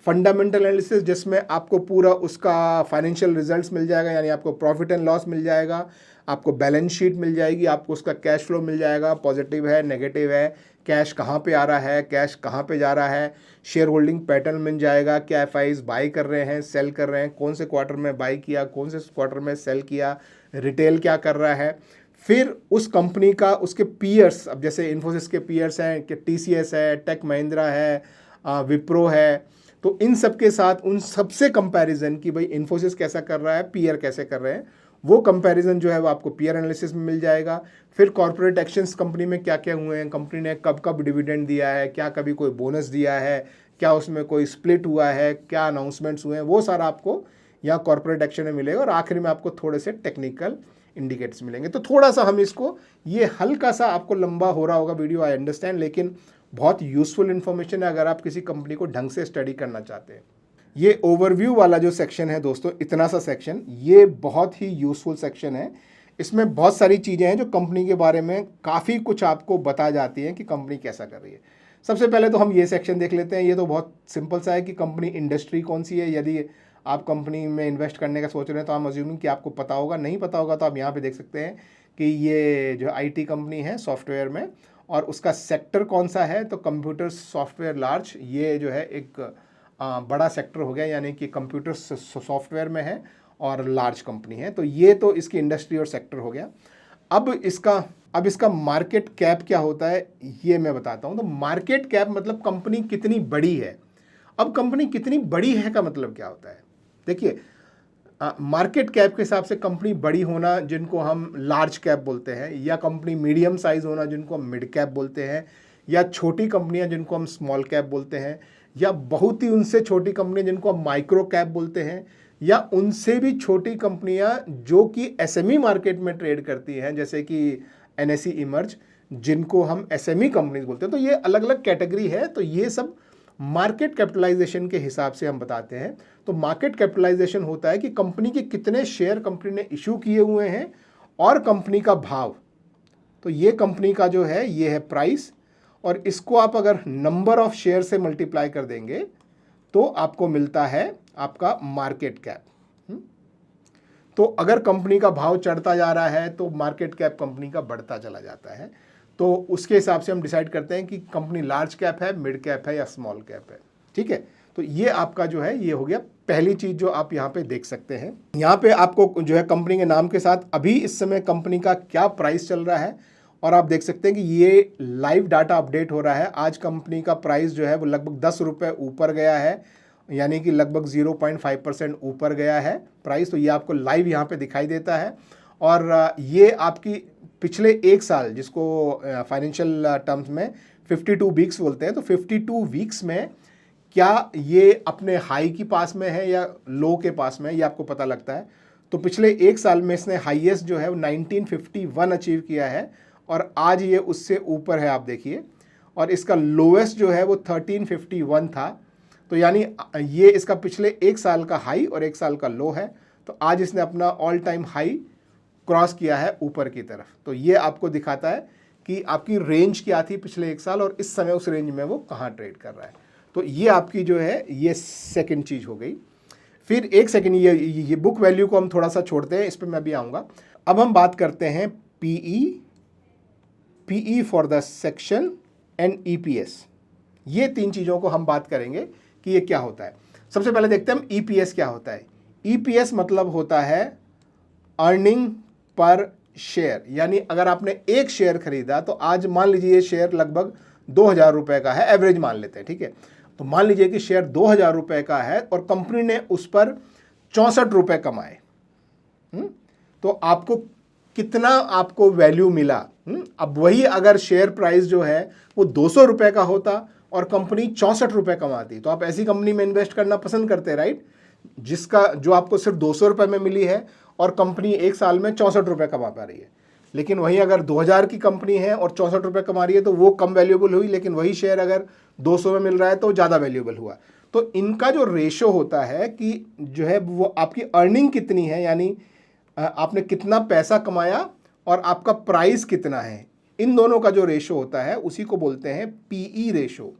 फंडामेंटल एनालिसिस, जिसमें आपको पूरा उसका फाइनेंशियल रिजल्ट्स मिल जाएगा, यानी आपको प्रॉफिट एंड लॉस मिल जाएगा, आपको बैलेंस शीट मिल जाएगी, आपको उसका कैश फ्लो मिल जाएगा, पॉजिटिव है, नेगेटिव है, कैश कहाँ पे आ रहा है, कैश कहाँ पे जा रहा है, शेयर होल्डिंग पैटर्न मिल जाएगा, क्या एफआईज बाई कर रहे हैं, सेल कर रहे हैं, कौन से क्वार्टर में बाई किया, कौन से क्वार्टर में सेल किया, रिटेल क्या कर रहा है। फिर उस कंपनी का उसके पीयर्स, अब जैसे इन्फोसिस के पीयर्स हैं कि टीसीएस है, टेक महिंद्रा है, विप्रो है, तो इन सब के साथ उन सबसे कंपैरिजन कि भाई इन्फोसिस कैसा कर रहा है, पीयर कैसे कर रहे हैं, वो कंपैरिजन जो है वो आपको पीयर एनालिसिस में मिल जाएगा। फिर कॉर्पोरेट एक्शंस कंपनी में क्या क्या हुए हैं, कंपनी ने कब कब डिविडेंड दिया है, क्या कभी कोई बोनस दिया है, क्या उसमें कोई स्प्लिट हुआ है, क्या अनाउंसमेंट्स हुए हैं, वो सारा आपको यहाँ कॉर्पोरेट एक्शन में मिलेगा। और आखिर में आपको थोड़े से टेक्निकल इंडिकेटर्स मिलेंगे। तो थोड़ा सा हम इसको, ये हल्का सा आपको लंबा हो रहा होगा वीडियो, आई अंडरस्टैंड, लेकिन बहुत यूजफुल इन्फॉर्मेशन है अगर आप किसी कंपनी को ढंग से स्टडी करना चाहते हैं। ये ओवरव्यू वाला जो सेक्शन है दोस्तों, इतना सा सेक्शन, ये बहुत ही यूजफुल सेक्शन है। इसमें बहुत सारी चीज़ें हैं जो कंपनी के बारे में काफ़ी कुछ आपको बता जाती हैं कि कंपनी कैसा कर रही है। सबसे पहले तो हम ये सेक्शन देख लेते हैं। ये तो बहुत सिंपल सा है कि कंपनी इंडस्ट्री कौन सी है। यदि आप कंपनी में इन्वेस्ट करने का सोच रहे हैं तो हम अज्यूमिंग कि आपको पता होगा, नहीं पता होगा तो आप यहाँ पे देख सकते हैं कि ये जो आईटी कंपनी है सॉफ्टवेयर में, और उसका सेक्टर कौन सा है, तो कंप्यूटर सॉफ्टवेयर लार्ज, ये जो है एक बड़ा सेक्टर हो गया, यानी कि कंप्यूटर सॉफ्टवेयर में है और लार्ज कंपनी है। तो ये तो इसकी इंडस्ट्री और सेक्टर हो गया। अब इसका मार्केट कैप क्या होता है ये मैं बताता हूँ। तो मार्केट कैप मतलब कंपनी कितनी बड़ी है। अब कंपनी कितनी बड़ी है का मतलब क्या होता है, देखिए मार्केट कैप के हिसाब से कंपनी बड़ी होना जिनको हम लार्ज कैप बोलते हैं, या कंपनी मीडियम साइज होना जिनको हम मिड कैप बोलते हैं, या छोटी कंपनियां जिनको हम स्मॉल कैप बोलते हैं, या बहुत ही उनसे छोटी कंपनियां जिनको हम माइक्रो कैप बोलते हैं, या उनसे भी छोटी कंपनियां जो कि एसएमई मार्केट में ट्रेड करती हैं, जैसे कि एनएसई इमर्ज, जिनको हम एसएमई कंपनीज बोलते हैं। तो ये अलग अलग कैटेगरी है। तो ये सब मार्केट कैपिटलाइजेशन के हिसाब से हम बताते हैं। तो मार्केट कैपिटलाइजेशन होता है कि कंपनी के कितने शेयर कंपनी ने इशू किए हुए हैं और कंपनी का भाव। तो ये कंपनी का जो है ये है प्राइस, और इसको आप अगर नंबर ऑफ शेयर से मल्टीप्लाई कर देंगे तो आपको मिलता है आपका मार्केट कैप। तो अगर कंपनी का भाव चढ़ता जा रहा है तो मार्केट कैप कंपनी का बढ़ता चला जाता है। तो उसके हिसाब से हम डिसाइड करते हैं कि कंपनी लार्ज कैप है, मिड कैप है या स्मॉल कैप है। ठीक है, तो ये आपका जो है ये हो गया पहली चीज़ जो आप यहाँ पे देख सकते हैं। यहाँ पे आपको जो है कंपनी के नाम के साथ अभी इस समय कंपनी का क्या प्राइस चल रहा है, और आप देख सकते हैं कि ये लाइव डाटा अपडेट हो रहा है। आज कंपनी का प्राइस जो है वो लगभग 10 रुपये ऊपर गया है, यानी कि लगभग 0.5% ऊपर गया है प्राइस। तो ये आपको लाइव यहाँ पे दिखाई देता है। और ये आपकी पिछले एक साल, जिसको फाइनेंशियल टर्म्स में 52 वीक्स बोलते हैं, तो 52 वीक्स में क्या ये अपने हाई की पास में है या लो के पास में है, ये आपको पता लगता है। तो पिछले एक साल में इसने हाईएस्ट जो है वो 1951 अचीव किया है, और आज ये उससे ऊपर है, आप देखिए। और इसका लोएस्ट जो है वो 1351 था। तो यानी ये इसका पिछले एक साल का हाई और एक साल का लो है। तो आज इसने अपना ऑल टाइम हाई क्रॉस किया है ऊपर की तरफ। तो ये आपको दिखाता है कि आपकी रेंज क्या थी पिछले एक साल, और इस समय उस रेंज में वो कहाँ ट्रेड कर रहा है। तो ये आपकी जो है ये सेकंड चीज़ हो गई। फिर एक सेकंड, ये बुक वैल्यू को हम थोड़ा सा छोड़ते हैं, इस पर मैं भी आऊँगा। अब हम बात करते हैं PE for the section and EPS. ये तीन चीज़ों को हम बात करेंगे कि ये क्या होता है। सबसे पहले देखते हैं हम ईपीएस क्या होता है। ईपीएस मतलब होता है अर्निंग पर शेयर, यानी अगर आपने एक शेयर खरीदा तो आज मान लीजिए ये शेयर लगभग 2000 रुपये का है, एवरेज मान लेते हैं, ठीक है। तो मान लीजिए कि शेयर 2000 रुपये का है और कंपनी ने उस पर 64 रुपये कमाए, तो आपको कितना आपको वैल्यू मिला। अब वही अगर शेयर प्राइस जो है वो 200 रुपये का होता और कंपनी 64 रुपये कमाती, तो आप ऐसी कंपनी में इन्वेस्ट करना पसंद करते हैं, राइट, जिसका जो आपको सिर्फ 200 रुपये में मिली है और कंपनी एक साल में 64 रुपये कमा पा रही है। लेकिन वहीं अगर 2000 की कंपनी है और 64 रुपये कमा रही है तो वो कम वैल्यूएबल हुई, लेकिन वही शेयर अगर 200 में मिल रहा है तो ज़्यादा वैल्यूएबल हुआ। तो इनका जो रेशो होता है कि जो है वो आपकी अर्निंग कितनी है, यानी आपने कितना पैसा कमाया और आपका प्राइस कितना है, इन दोनों का जो रेशो होता है उसी को बोलते हैं पीई रेशो,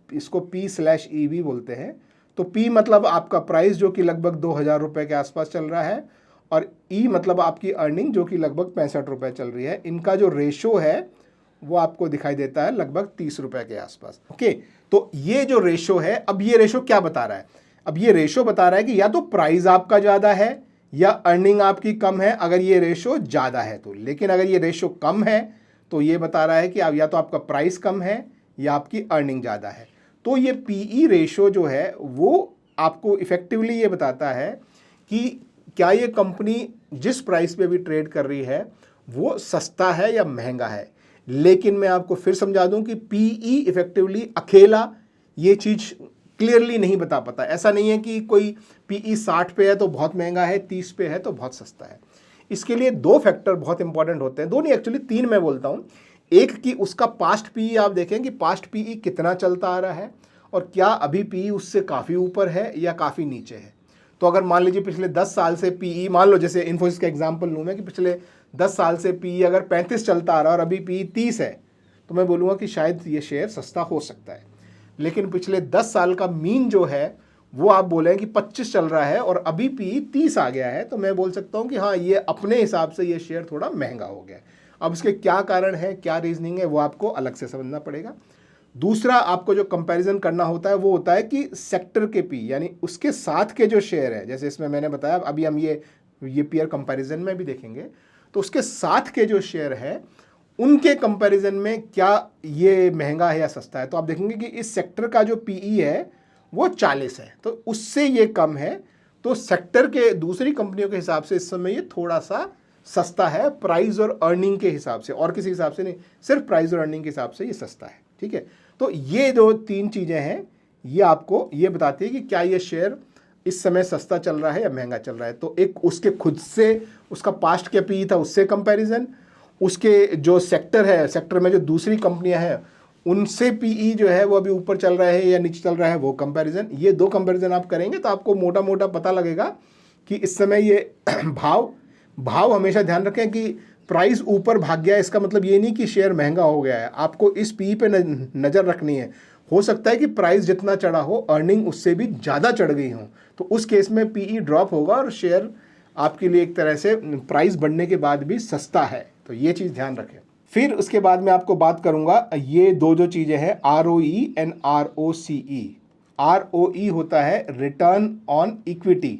इसको P/E भी बोलते हैं। तो P मतलब आपका प्राइस जो कि लगभग 2,000 रुपये के आसपास चल रहा है, और E मतलब आपकी अर्निंग जो कि लगभग 65 रुपये चल रही है। इनका जो रेशो है वो आपको दिखाई देता है लगभग 30 रुपये के आसपास। ओके, तो ये जो रेशो है, अब ये रेशो क्या बता रहा है? अब ये रेशो बता रहा है कि या तो प्राइस आपका ज़्यादा है या अर्निंग आपकी कम है, अगर ये रेशो ज़्यादा है तो। लेकिन अगर ये रेशो कम है तो ये बता रहा है कि अब या तो आपका प्राइस कम है या आपकी अर्निंग ज़्यादा है। तो ये पीई रेशो जो है वो आपको इफ़ेक्टिवली ये बताता है कि क्या ये कंपनी जिस प्राइस पे भी ट्रेड कर रही है वो सस्ता है या महंगा है। लेकिन मैं आपको फिर समझा दूं कि पीई इफ़ेक्टिवली अकेला ये चीज़ क्लियरली नहीं बता पाता। ऐसा नहीं है कि कोई पीई 60 पे है तो बहुत महंगा है, 30 पे है तो बहुत सस्ता है। इसके लिए दो फैक्टर बहुत इंपॉर्टेंट होते हैं, दो नहीं एक्चुअली तीन मैं बोलता हूँ। एक कि उसका पास्ट पीई आप देखें कि पास्ट पीई कितना चलता आ रहा है और क्या अभी पीई उससे काफ़ी ऊपर है या काफ़ी नीचे है। तो अगर मान लीजिए पिछले 10 साल से पीई, मान लो जैसे इन्फोसिस का एग्जांपल लूँ मैं कि पिछले 10 साल से पीई अगर 35 चलता आ रहा है और अभी पीई 30 है, तो मैं बोलूँगा कि शायद ये शेयर सस्ता हो सकता है। लेकिन पिछले 10 साल का मीन जो है वो आप बोलें कि 25 चल रहा है और अभी पीई 30 आ गया है, तो मैं बोल सकता हूँ कि हाँ, ये अपने हिसाब से ये शेयर थोड़ा महंगा हो गया है। अब इसके क्या कारण है, क्या रीजनिंग है, वो आपको अलग से समझना पड़ेगा। दूसरा आपको जो कंपैरिजन करना होता है वो होता है कि सेक्टर के पी, यानी उसके साथ के जो शेयर है, जैसे इसमें मैंने बताया, अभी हम ये पीयर कंपैरिजन में भी देखेंगे, तो उसके साथ के जो शेयर है उनके कंपैरिजन में क्या ये महंगा है या सस्ता है। तो आप देखेंगे कि इस सेक्टर का जो पीई है वो 40 है, तो उससे ये कम है। तो सेक्टर के दूसरी कंपनियों के हिसाब से इस समय ये थोड़ा सा सस्ता है, प्राइस और अर्निंग के हिसाब से, और किसी हिसाब से नहीं, सिर्फ प्राइस और अर्निंग के हिसाब से ये सस्ता है। ठीक है, तो ये जो तीन चीज़ें हैं ये आपको ये बताती है कि क्या ये शेयर इस समय सस्ता चल रहा है या महंगा चल रहा है। तो एक उसके खुद से, उसका पास्ट क्या पीई था उससे कंपैरिजन, उसके जो सेक्टर है, सेक्टर में जो दूसरी कंपनियां हैं उनसे पीई जो है वो अभी ऊपर चल रहा है या नीचे चल रहा है, वो कंपैरिजन। ये दो कंपैरिजन आप करेंगे तो आपको मोटा मोटा पता लगेगा कि इस समय ये भाव हमेशा ध्यान रखें कि प्राइस ऊपर भाग गया, इसका मतलब ये नहीं कि शेयर महंगा हो गया है। आपको इस पीई पे नज़र रखनी है। हो सकता है कि प्राइस जितना चढ़ा हो अर्निंग उससे भी ज़्यादा चढ़ गई हो, तो उस केस में पीई ड्रॉप होगा और शेयर आपके लिए एक तरह से प्राइस बढ़ने के बाद भी सस्ता है। तो ये चीज़ ध्यान रखें। फिर उसके बाद मैं आपको बात करूंगा ये दो जो चीज़ें हैं, ROE एंड ROCE। ROE होता है रिटर्न ऑन इक्विटी।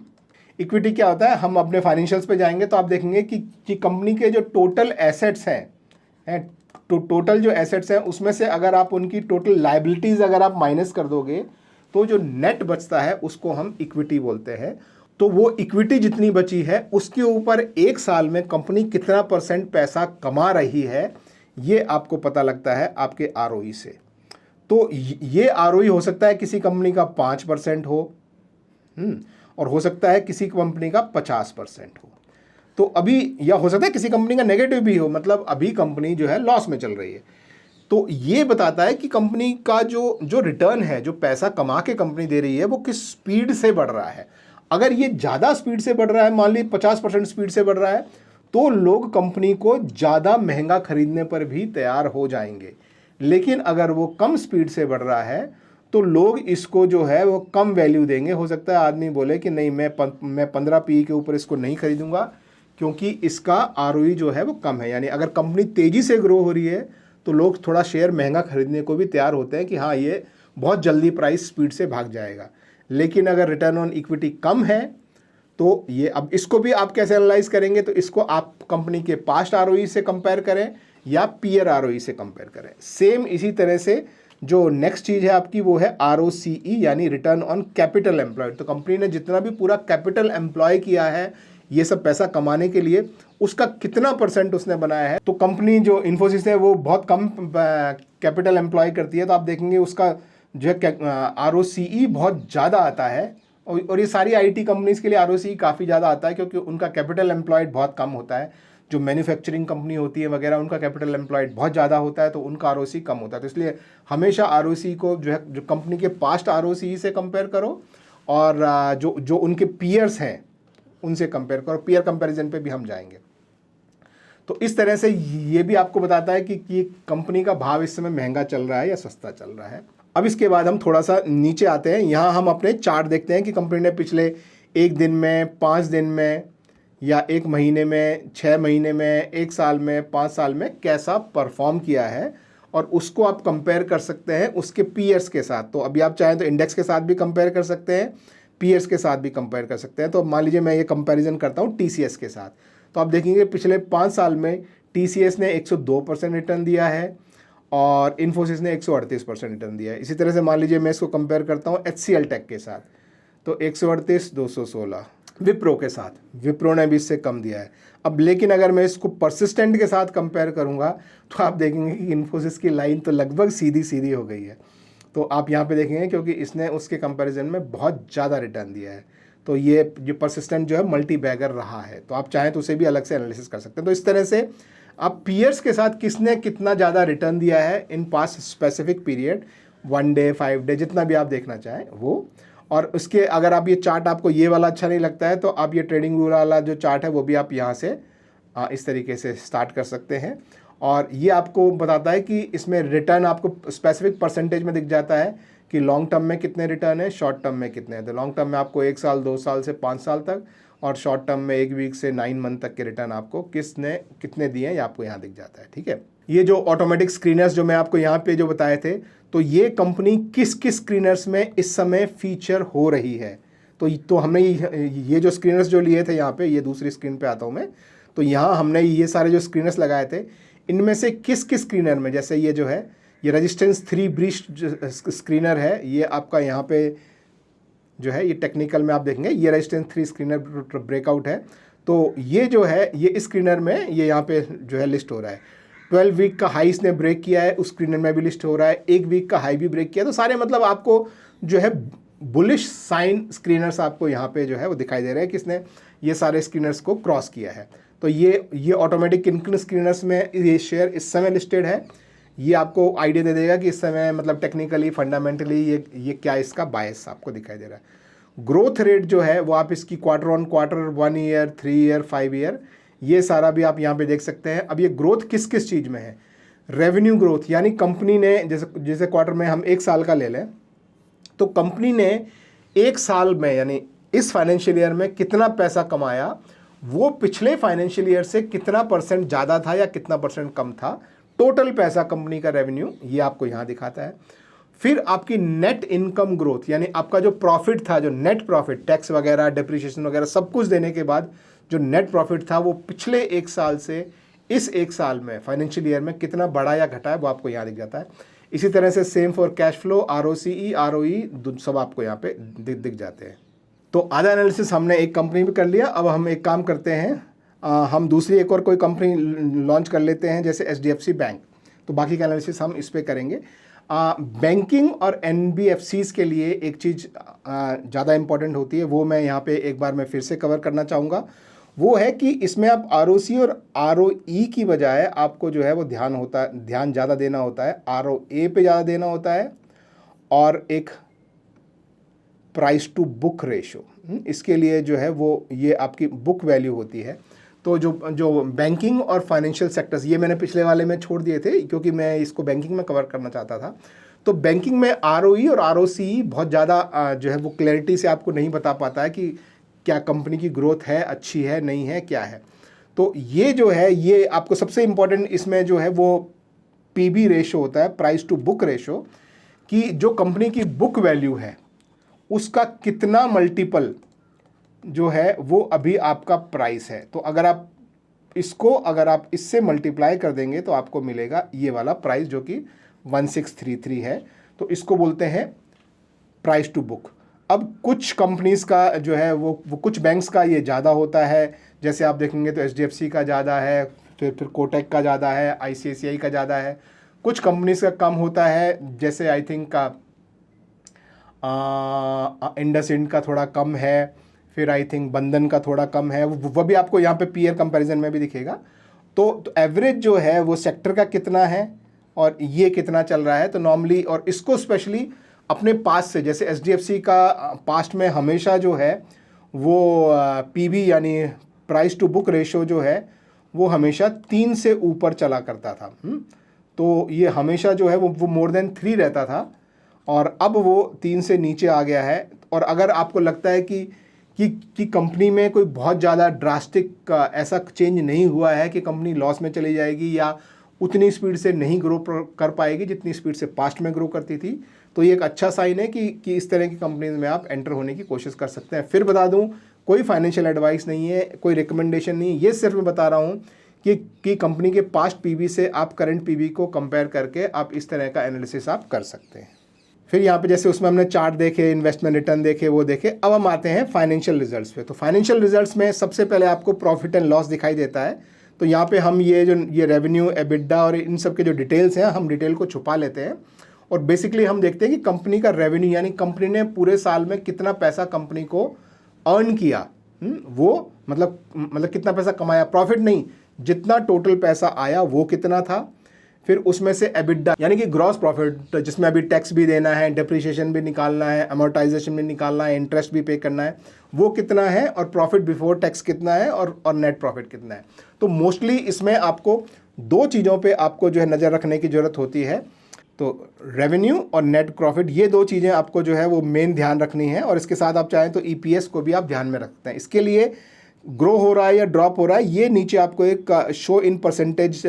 इक्विटी क्या होता है, हम अपने फाइनेंशियल्स पे जाएंगे तो आप देखेंगे कि कंपनी के जो टोटल एसेट्स हैं तो टोटल जो एसेट्स हैं उसमें से अगर आप उनकी टोटल लायबिलिटीज़ अगर आप माइनस कर दोगे तो जो नेट बचता है उसको हम इक्विटी बोलते हैं। तो वो इक्विटी जितनी बची है उसके ऊपर एक साल में कंपनी कितना % पैसा कमा रही है, ये आपको पता लगता है आपके ROE से। तो ये ROE हो सकता है किसी कंपनी का 5% हो, और हो सकता है किसी कंपनी का 50% हो। तो अभी, या हो सकता है किसी कंपनी का नेगेटिव भी हो, मतलब अभी कंपनी जो है लॉस में चल रही है। तो ये बताता है कि कंपनी का जो रिटर्न है, जो पैसा कमा के कंपनी दे रही है, वो किस स्पीड से बढ़ रहा है। अगर ये ज़्यादा स्पीड से बढ़ रहा है, मान लीजिए 50% स्पीड से बढ़ रहा है, तो लोग कंपनी को ज़्यादा महंगा खरीदने पर भी तैयार हो जाएंगे। लेकिन अगर वो कम स्पीड से बढ़ रहा है तो लोग इसको जो है वो कम वैल्यू देंगे। हो सकता है आदमी बोले कि नहीं, मैं 15 पीई के ऊपर इसको नहीं खरीदूंगा क्योंकि इसका ROE जो है वो कम है। यानी अगर कंपनी तेज़ी से ग्रो हो रही है तो लोग थोड़ा शेयर महंगा खरीदने को भी तैयार होते हैं कि हाँ, ये बहुत जल्दी प्राइस स्पीड से भाग जाएगा। लेकिन अगर रिटर्न ऑन इक्विटी कम है तो ये, अब इसको भी आप कैसे एनालाइज करेंगे, तो इसको आप कंपनी के पास्ट ROE से कंपेयर करें या पीयर ROE से कंपेयर करें। सेम इसी तरह से जो नेक्स्ट चीज़ है आपकी वो है ROCE, यानी रिटर्न ऑन कैपिटल एम्प्लॉयड। तो कंपनी ने जितना भी पूरा कैपिटल एम्प्लॉय किया है ये सब पैसा कमाने के लिए, उसका कितना % उसने बनाया है। तो कंपनी जो इन्फोसिस है वो बहुत कम कैपिटल एम्प्लॉय करती है, तो आप देखेंगे उसका जो है ROCE बहुत ज़्यादा आता है। और ये सारी IT कंपनीज़ के लिए ROCE काफ़ी ज़्यादा आता है क्योंकि उनका कैपिटल एम्प्लॉयड बहुत कम होता है। जो मैन्युफैक्चरिंग कंपनी होती है वगैरह, उनका कैपिटल एम्प्लॉयड बहुत ज़्यादा होता है, तो उनका ROCE कम होता है। तो इसलिए हमेशा ROCE को जो है, जो कंपनी के पास्ट ROCE से कंपेयर करो, और जो उनके पीयर्स हैं उनसे कंपेयर करो। पीयर कंपैरिजन पे भी हम जाएंगे। तो इस तरह से ये भी आपको बताता है कि कंपनी का भाव इस समय महंगा चल रहा है या सस्ता चल रहा है। अब इसके बाद हम थोड़ा सा नीचे आते हैं, यहाँ हम अपने चार्ट देखते हैं कि कंपनी ने पिछले 1 दिन में, 5 दिन में, या 1 महीने में, 6 महीने में, 1 साल में, 5 साल में कैसा परफॉर्म किया है, और उसको आप कंपेयर कर सकते हैं उसके पीयर्स के साथ। तो अभी आप चाहें तो इंडेक्स के साथ भी कंपेयर कर सकते हैं, पीयर्स के साथ भी कंपेयर कर सकते हैं। तो मान लीजिए मैं ये कंपैरिजन करता हूँ टीसीएस के साथ, तो आप देखेंगे पिछले 5 साल में टीसीएस ने 102% रिटर्न दिया है और इन्फोसिस ने 138% रिटर्न दिया है। इसी तरह से मान लीजिए मैं इसको कंपेयर करता हूँ एचसीएल टेक के साथ, तो 138, 216। विप्रो के साथ, विप्रो ने भी इससे कम दिया है। अब लेकिन अगर मैं इसको परसिस्टेंट के साथ कंपेयर करूंगा तो आप देखेंगे कि इन्फोसिस की लाइन तो लगभग सीधी सीधी हो गई है। तो आप यहाँ पे देखेंगे क्योंकि इसने उसके कंपैरिजन में बहुत ज़्यादा रिटर्न दिया है, तो ये परसिस्टेंट जो है मल्टी बैगर रहा है। तो आप चाहें तो उसे भी अलग से एनालिसिस कर सकते हैं। तो इस तरह से आप पीयर्स के साथ किसने कितना ज़्यादा रिटर्न दिया है in past specific period, 1 day, 5 day, जितना भी आप देखना चाहें वो। और उसके अगर आप ये चार्ट, आपको ये वाला अच्छा नहीं लगता है तो आप ये ट्रेडिंग व्यू वाला जो चार्ट है वो भी आप यहाँ से इस तरीके से स्टार्ट कर सकते हैं। और ये आपको बताता है कि इसमें रिटर्न आपको स्पेसिफिक परसेंटेज में दिख जाता है कि लॉन्ग टर्म में कितने रिटर्न है, शॉर्ट टर्म में कितने हैं। तो लॉन्ग टर्म में आपको 1 साल, 2 साल से 5 साल तक, और शॉर्ट टर्म में 1 वीक से 9 मंथ तक के रिटर्न आपको किसने कितने दिए हैं ये आपको यहाँ दिख जाता है। ठीक है, ये जो ऑटोमेटिक स्क्रीनर्स जो मैं आपको यहाँ पे जो बताए थे, तो ये कंपनी किस किस स्क्रीनर्स में इस समय फीचर हो रही है। तो हमने ये जो स्क्रीनर्स जो लिए थे यहाँ पे, ये दूसरी स्क्रीन पे आता हूँ मैं, तो यहाँ हमने ये सारे जो स्क्रीनर्स लगाए थे, इनमें से किस किस स्क्रीनर में, जैसे ये जो है ये रेजिस्टेंस 3 ब्रीच स्क्रीनर है, ये आपका यहाँ पे जो है ये टेक्निकल में आप देखेंगे ये रेजिस्टेंस 3 स्क्रीनर ब्रेकआउट है। तो ये जो है ये स्क्रीनर में ये यहाँ पे जो है लिस्ट हो रहा है। 12 वीक का हाई इसने ब्रेक किया है, उस स्क्रीनर में भी लिस्ट हो रहा है। 1 वीक का हाई भी ब्रेक किया। तो सारे मतलब आपको जो है बुलिश साइन स्क्रीनर्स आपको यहाँ पे जो है वो दिखाई दे रहे हैं, किसने ये सारे स्क्रीनर्स को क्रॉस किया है। तो ये ऑटोमेटिक किन किन स्क्रीनर्स में ये शेयर इस समय लिस्टेड है, ये आपको आइडिया दे देगा कि इस समय मतलब टेक्निकली, फंडामेंटली ये क्या इसका बायस आपको दिखाई दे रहा है। ग्रोथ रेट जो है वो आप इसकी quarter on quarter, 1 year, 3 year, 5 year, ये सारा भी आप यहाँ पे देख सकते हैं। अब ये ग्रोथ किस किस चीज़ में है, रेवेन्यू ग्रोथ, यानी कंपनी ने जैसे क्वार्टर में हम 1 साल का ले लें, तो कंपनी ने 1 साल में यानी इस फाइनेंशियल ईयर में कितना पैसा कमाया, वो पिछले फाइनेंशियल ईयर से कितना % ज़्यादा था या कितना % कम था, टोटल पैसा कंपनी का रेवेन्यू ये आपको यहाँ दिखाता है। फिर आपकी नेट इनकम ग्रोथ, यानी आपका जो प्रॉफिट था, जो नेट प्रॉफिट, टैक्स वगैरह, डेप्रिसिएशन वगैरह सब कुछ देने के बाद जो नेट प्रॉफिट था वो पिछले 1 साल से इस 1 साल में फाइनेंशियल ईयर में कितना बढ़ा या घटा है वो आपको यहाँ दिख जाता है। इसी तरह से same for cash flow, ROCE, ROE सब आपको यहाँ पे दिख जाते हैं। तो आधा एनालिसिस हमने एक कंपनी में कर लिया। अब हम एक काम करते हैं, हम दूसरी एक और कोई कंपनी लॉन्च कर लेते हैं, जैसे HDFC बैंक। तो बाकी का एनालिसिस हम इस पे करेंगे। बैंकिंग और NBFCs के लिए एक चीज़ ज़्यादा इंपॉर्टेंट होती है, वो मैं यहाँ पे एक बार मैं फिर से कवर करना चाहूँगा। वो है कि इसमें आप ROC और ROE की बजाय आपको जो है वो ध्यान ज़्यादा देना होता है, ROA पे ज़्यादा देना होता है, और एक प्राइस टू बुक रेशो, इसके लिए जो है वो ये आपकी बुक वैल्यू होती है। तो जो बैंकिंग और फाइनेंशियल सेक्टर्स, ये मैंने पिछले वाले में छोड़ दिए थे क्योंकि मैं इसको बैंकिंग में कवर करना चाहता था। तो बैंकिंग में ROE और ROCE बहुत ज़्यादा जो है वो क्लैरिटी से आपको नहीं बता पाता है कि क्या कंपनी की ग्रोथ है, अच्छी है, नहीं है, क्या है। तो ये जो है ये आपको सबसे इम्पॉर्टेंट इसमें जो है वो PB रेशो होता है, प्राइस टू बुक रेशो, कि जो कंपनी की बुक वैल्यू है उसका कितना मल्टीपल जो है वो अभी आपका प्राइस है। तो अगर आप इससे मल्टीप्लाई कर देंगे तो आपको मिलेगा ये वाला प्राइस जो कि 1633 है। तो इसको बोलते हैं प्राइस टू बुक। अब कुछ कंपनीज का जो है वो कुछ बैंक्स का ये ज़्यादा होता है, जैसे आप देखेंगे तो HDFC का ज़्यादा है, फिर कोटक का ज़्यादा है, ICICI का ज़्यादा है। कुछ कंपनीज का कम होता है, जैसे आई थिंक का इंडसइंड का थोड़ा कम है, फिर आई थिंक बंधन का थोड़ा कम है, वो भी आपको यहाँ पे पीयर कंपैरिजन में भी दिखेगा। तो एवरेज जो है वो सेक्टर का कितना है और ये कितना चल रहा है। तो नॉर्मली, और इसको स्पेशली अपने पास्ट से, जैसे HDFC का पास्ट में हमेशा जो है वो PB यानी प्राइस टू बुक रेशो जो है वो हमेशा 3 से ऊपर चला करता था। तो ये हमेशा जो है वो मोर देन 3 रहता था और अब वो 3 से नीचे आ गया है। और अगर आपको लगता है कि कंपनी में कोई बहुत ज़्यादा ड्रास्टिक ऐसा चेंज नहीं हुआ है कि कंपनी लॉस में चली जाएगी या उतनी स्पीड से नहीं ग्रो कर पाएगी जितनी स्पीड से पास्ट में ग्रो करती थी, तो ये एक अच्छा साइन है कि इस तरह की कंपनीज में आप एंटर होने की कोशिश कर सकते हैं। फिर बता दूं, कोई फाइनेंशियल एडवाइस नहीं है, कोई रिकमेंडेशन नहीं है, ये सिर्फ मैं बता रहा हूँ कि कंपनी के पास्ट पीबी से आप करंट पीबी को कंपेयर करके आप इस तरह का एनालिसिस आप कर सकते हैं। फिर यहाँ पे जैसे उसमें हमने चार्ट देखे, इन्वेस्टमेंट रिटर्न देखे, वो देखे। अब हम आते हैं फाइनेंशियल रिजल्ट्स पे। तो फाइनेंशियल रिजल्ट्स में सबसे पहले आपको प्रॉफिट एंड लॉस दिखाई देता है। तो यहाँ पे हम ये रेवेन्यू, एबिडा और इन सब के जो डिटेल्स हैं, हम डिटेल को छुपा लेते हैं और बेसिकली हम देखते हैं कि कंपनी का रेवेन्यू यानी कंपनी ने पूरे साल में कितना पैसा कंपनी को अर्न किया, वो मतलब कितना पैसा कमाया, प्रॉफिट नहीं, जितना टोटल पैसा आया वो कितना था। फिर उसमें से एबिडा यानी कि ग्रॉस प्रॉफिट, जिसमें अभी टैक्स भी देना है, डेप्रिसिएशन भी निकालना है, अमोर्टाइजेशन भी निकालना है, इंटरेस्ट भी पे करना है, वो कितना है, और प्रॉफिट बिफोर टैक्स कितना है और नेट प्रॉफिट कितना है। तो मोस्टली इसमें आपको 2 चीज़ों पे आपको जो है नज़र रखने की ज़रूरत होती है। तो रेवेन्यू और नेट प्रॉफिट, ये 2 चीज़ें आपको जो है वो मेन ध्यान रखनी है। और इसके साथ आप चाहें तो EPS को भी आप ध्यान में रखते हैं। इसके लिए ग्रो हो रहा है या ड्रॉप हो रहा है, ये नीचे आपको एक शो इन परसेंटेज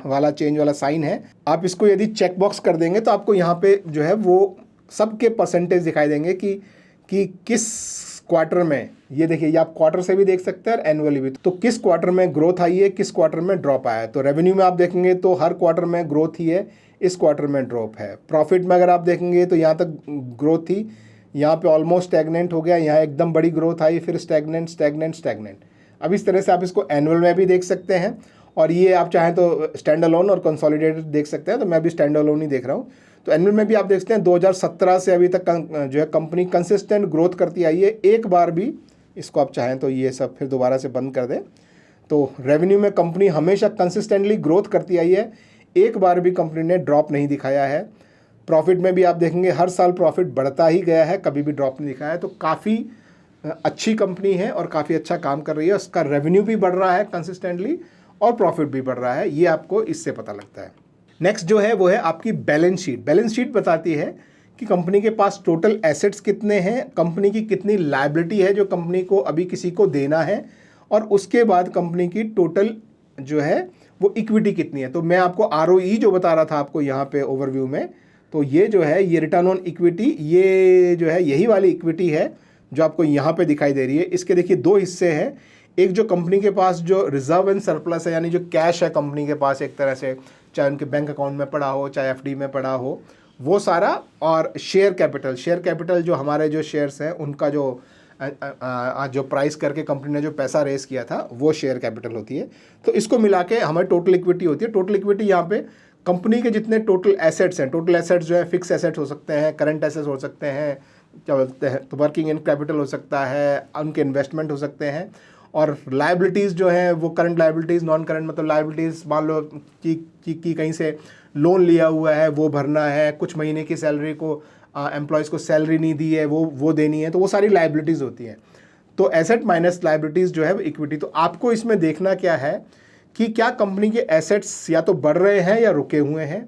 वाला चेंज वाला साइन है। आप इसको यदि चेक बॉक्स कर देंगे तो आपको यहाँ पे जो है वो सबके परसेंटेज दिखाई देंगे कि किस क्वार्टर में, ये देखिए, ये आप क्वार्टर से भी देख सकते हैं और एनुअली भी, तो किस क्वार्टर में ग्रोथ आई है, किस क्वार्टर में ड्रॉप आया है। तो रेवेन्यू में आप देखेंगे तो हर क्वार्टर में ग्रोथ ही है, इस क्वार्टर में ड्रॉप है। प्रॉफिट में अगर आप देखेंगे तो यहाँ तक ग्रोथ थी, यहाँ पे ऑलमोस्ट स्टैग्नेंट हो गया, यहाँ एकदम बड़ी ग्रोथ आई, फिर स्टैग्नेंट। अब इस तरह से आप इसको एनुअल में भी देख सकते हैं और ये आप चाहें तो स्टैंड अलोन और कंसोलिडेटेड देख सकते हैं। तो मैं अभी स्टैंड अलोन ही देख रहा हूँ। तो एनुअल में भी आप देख सकते हैं 2017 से अभी तक जो है कंपनी कंसिस्टेंट ग्रोथ करती आई है। एक बार भी इसको आप चाहें तो ये सब फिर दोबारा से बंद कर दें। तो रेवेन्यू में कंपनी हमेशा कंसिस्टेंटली ग्रोथ करती आई है, एक बार भी कंपनी ने ड्रॉप नहीं दिखाया है। प्रॉफिट में भी आप देखेंगे हर साल प्रॉफिट बढ़ता ही गया है, कभी भी ड्रॉप नहीं दिखाया है। तो काफ़ी अच्छी कंपनी है और काफ़ी अच्छा काम कर रही है। उसका रेवेन्यू भी बढ़ रहा है कंसिस्टेंटली और प्रॉफिट भी बढ़ रहा है, ये आपको इससे पता लगता है। नेक्स्ट जो है वो है आपकी बैलेंस शीट। बैलेंस शीट बताती है कि कंपनी के पास टोटल एसेट्स कितने हैं, कंपनी की कितनी लायबिलिटी है जो कंपनी को अभी किसी को देना है, और उसके बाद कंपनी की टोटल जो है वो इक्विटी कितनी है। तो मैं आपको ROE जो बता रहा था आपको यहाँ पे ओवरव्यू में, तो ये जो है ये रिटर्न ऑन इक्विटी, ये जो है यही वाली इक्विटी है जो आपको यहाँ पे दिखाई दे रही है। इसके देखिए 2 हिस्से हैं। एक जो कंपनी के पास जो रिजर्व एंड सरप्लस है, यानी जो कैश है कंपनी के पास एक तरह से, चाहे उनके बैंक अकाउंट में पड़ा हो चाहे FD में पड़ा हो, वो सारा, और शेयर कैपिटल जो हमारे जो शेयर्स हैं उनका जो प्राइस करके कंपनी ने जो पैसा रेस किया था वो शेयर कैपिटल होती है। तो इसको मिला के हमारी टोटल इक्विटी होती है। टोटल इक्विटी यहाँ पे कंपनी के जितने टोटल एसेट्स हैं, टोटल एसेट्स जो है फिक्स एसेट्स हो सकते हैं, करंट एसेट्स हो सकते हैं, क्या बोलते हैं, तो वर्किंग इन कैपिटल हो सकता है, उनके इन्वेस्टमेंट हो सकते हैं, और लायबिलिटीज़ जो हैं वो करंट लायबिलिटीज़, नॉन करंट मतलब लायबिलिटीज़, मान लो कि कहीं से लोन लिया हुआ है वो भरना है, कुछ महीने की सैलरी को एम्प्लॉयज़ को सैलरी नहीं दी है वो देनी है, तो वो सारी लायबिलिटीज़ होती हैं। तो एसेट माइनस लायबिलिटीज़ जो है वो इक्विटी। तो आपको इसमें देखना क्या है कि क्या कंपनी के एसेट्स या तो बढ़ रहे हैं या रुके हुए हैं,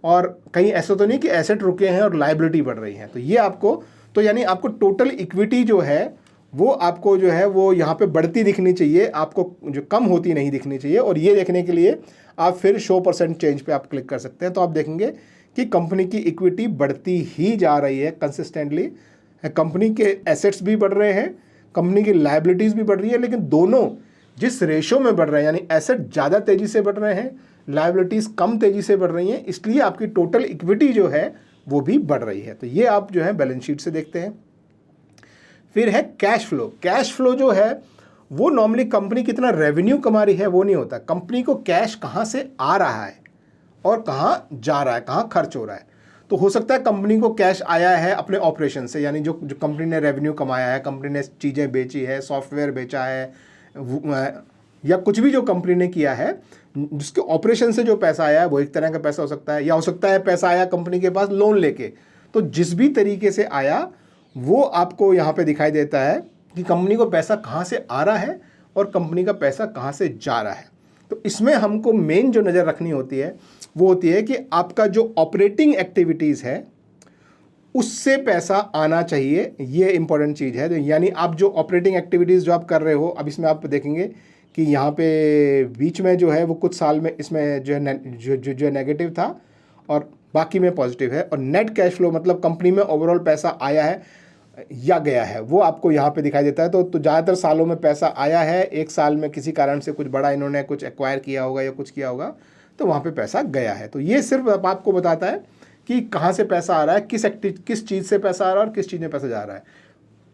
और कहीं ऐसा तो नहीं कि एसेट रुके हैं और लायबिलिटी बढ़ रही है। तो ये आपको, तो यानी आपको टोटल इक्विटी जो है वो आपको जो है वो यहाँ पे बढ़ती दिखनी चाहिए, आपको जो कम होती नहीं दिखनी चाहिए। और ये देखने के लिए आप फिर शो परसेंट चेंज पे आप क्लिक कर सकते हैं। तो आप देखेंगे कि कंपनी की इक्विटी बढ़ती ही जा रही है कंसिस्टेंटली, कंपनी के एसेट्स भी बढ़ रहे हैं, कंपनी की लायबिलिटीज़ भी बढ़ रही है, लेकिन दोनों जिस रेशो में बढ़ रहे हैं, यानी एसेट ज़्यादा तेज़ी से बढ़ रहे हैं, लायबिलिटीज़ कम तेज़ी से बढ़ रही हैं, इसलिए आपकी टोटल इक्विटी जो है वो भी बढ़ रही है। तो ये आप जो है बैलेंस शीट से देखते हैं। फिर है कैश फ्लो। कैश फ्लो जो है वो नॉर्मली कंपनी कितना रेवेन्यू कमा रही है वो नहीं होता, कंपनी को कैश कहाँ से आ रहा है और कहाँ जा रहा है, कहाँ खर्च हो रहा है। तो हो सकता है कंपनी को कैश आया है अपने ऑपरेशन से, यानी जो कंपनी ने रेवेन्यू कमाया है, कंपनी ने चीज़ें बेची है, सॉफ्टवेयर बेचा है, या कुछ भी जो कंपनी ने किया है, जिसके ऑपरेशन से जो पैसा आया है वो एक तरह का पैसा हो सकता है, या हो सकता है पैसा आया कंपनी के पास लोन लेके। तो जिस भी तरीके से आया वो आपको यहाँ पे दिखाई देता है कि कंपनी को पैसा कहाँ से आ रहा है और कंपनी का पैसा कहाँ से जा रहा है। तो इसमें हमको मेन जो नज़र रखनी होती है वो होती है कि आपका जो ऑपरेटिंग एक्टिविटीज़ है उससे पैसा आना चाहिए, ये इंपॉर्टेंट चीज़ है। यानी आप जो ऑपरेटिंग एक्टिविटीज़ जो आप कर रहे हो, अब इसमें आप देखेंगे कि यहाँ पे बीच में जो है वो कुछ साल में इसमें जो है जो नेगेटिव था और बाकी में पॉजिटिव है, और नेट कैश फ्लो मतलब कंपनी में ओवरऑल पैसा आया है या गया है वो आपको यहाँ पे दिखाई देता है। तो ज़्यादातर सालों में पैसा आया है, एक साल में किसी कारण से कुछ बड़ा इन्होंने कुछ एक्वायर किया होगा या कुछ किया होगा तो वहाँ पे पैसा गया है। तो ये सिर्फ आपको बताता है कि कहाँ से पैसा आ रहा है, किस चीज़ से पैसा आ रहा है और किस चीज़ में पैसा जा रहा है।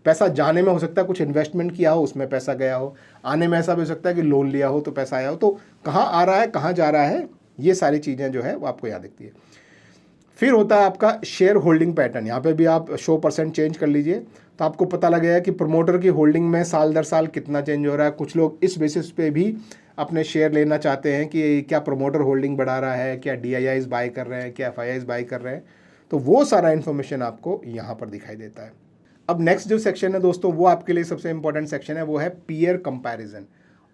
पैसा जाने में हो सकता है कुछ इन्वेस्टमेंट किया हो उसमें पैसा गया हो, आने में ऐसा भी हो सकता है कि लोन लिया हो तो पैसा आया हो। तो कहाँ आ रहा है कहाँ जा रहा है ये सारी चीज़ें जो है वो आपको यहाँ दिखती है। फिर होता है आपका शेयर होल्डिंग पैटर्न। यहाँ पे भी आप शो परसेंट चेंज कर लीजिए तो आपको पता लगेगा कि प्रमोटर की होल्डिंग में साल दर साल कितना चेंज हो रहा है। कुछ लोग इस बेसिस पे भी अपने शेयर लेना चाहते हैं कि क्या प्रमोटर होल्डिंग बढ़ा रहा है, क्या DIIs बाय कर रहे हैं, क्या FIIs बाय कर रहे हैं। तो वो सारा इन्फॉर्मेशन आपको यहाँ पर दिखाई देता है। अब नेक्स्ट जो सेक्शन है दोस्तों वो आपके लिए सबसे इंपॉर्टेंट सेक्शन है, वो है पीयर कंपैरिजन।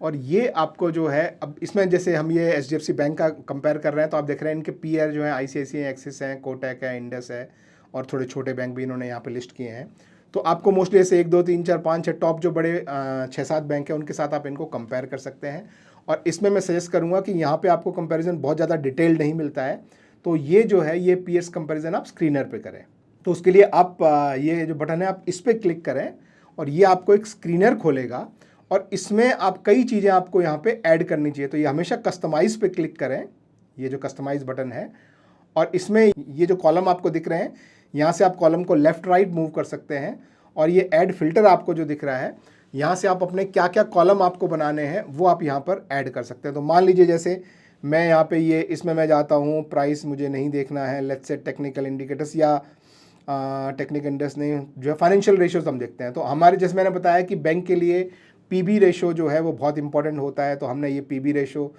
और ये आपको जो है, अब इसमें जैसे हम ये HDFC बैंक का कंपेयर कर रहे हैं तो आप देख रहे हैं इनके पीयर जो है ICICI, एक्सिस हैं, कोटक है, इंडस है और थोड़े छोटे बैंक भी इन्होंने यहाँ पे लिस्ट किए हैं। तो आपको मोस्टली ऐसे 1 2 3 4 5 6 टॉप जो बड़े 6-7 बैंक हैं उनके साथ आप इनको कंपेयर कर सकते हैं। और इसमें मैं सजेस्ट करूँगा कि यहाँ पे आपको कंपैरिजन बहुत ज़्यादा डिटेल्ड नहीं मिलता है, तो ये जो है ये पीयर्स कंपैरिजन आप स्क्रीनर पे करें। तो उसके लिए आप ये जो बटन है आप इस पर क्लिक करें और ये आपको एक स्क्रीनर खोलेगा और इसमें आप कई चीज़ें आपको यहाँ पे ऐड करनी चाहिए। तो ये हमेशा कस्टमाइज़ पे क्लिक करें, ये जो कस्टमाइज़ बटन है, और इसमें ये जो कॉलम आपको दिख रहे हैं यहाँ से आप कॉलम को लेफ़्ट राइट मूव कर सकते हैं। और ये ऐड फिल्टर आपको जो दिख रहा है यहाँ से आप अपने क्या क्या कॉलम आपको बनाने हैं वो आप यहाँ पर ऐड कर सकते हैं। तो मान लीजिए जैसे मैं यहाँ पे ये इसमें मैं जाता हूँ, प्राइस मुझे नहीं देखना है, लेट्स से टेक्निकल इंडिकेटर्स या टेक्निकल इंडेक्स नहीं, जो है फाइनेंशियल रेशियोज हम देखते हैं। तो हमारे जैसे मैंने बताया कि बैंक के लिए PB रेशो जो है वो बहुत इंपॉर्टेंट होता है, तो हमने ये PB रेशो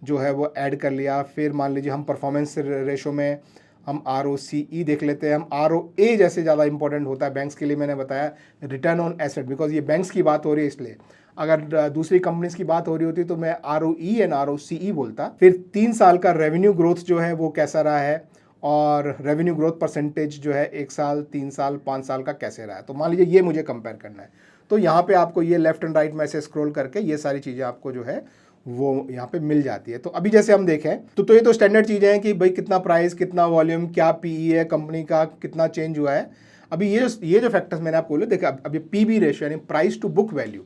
जो है वो ऐड कर लिया। फिर मान लीजिए हम परफॉर्मेंस रेशो में हम ROCE देख लेते हैं, हम ROA जैसे ज़्यादा इंपॉर्टेंट होता है बैंक्स के लिए। मैंने बताया रिटर्न ऑन एसेट, बिकॉज ये बैंक्स की बात हो रही है इसलिए, अगर दूसरी कंपनीज की बात हो रही होती तो मैं ROE एंड ROCE बोलता। फिर 3 साल का रेवेन्यू ग्रोथ जो है वो कैसा रहा है और रेवेन्यू ग्रोथ परसेंटेज जो है 1 साल, 3 साल, 5 साल का कैसे रहा है। तो मान लीजिए ये मुझे कंपेयर करना है, तो यहाँ पे आपको ये लेफ्ट एंड राइट में से स्क्रॉल करके ये सारी चीज़ें आपको जो है वो यहाँ पे मिल जाती है। तो अभी जैसे हम देखें तो ये तो स्टैंडर्ड चीज़ें हैं कि भाई कितना प्राइस, कितना वॉल्यूम, क्या PE है कंपनी का, कितना चेंज हुआ है। अभी ये जो फैक्टर्स मैंने आपको बोले, देखा अभी PB रेशियो यानी price to book value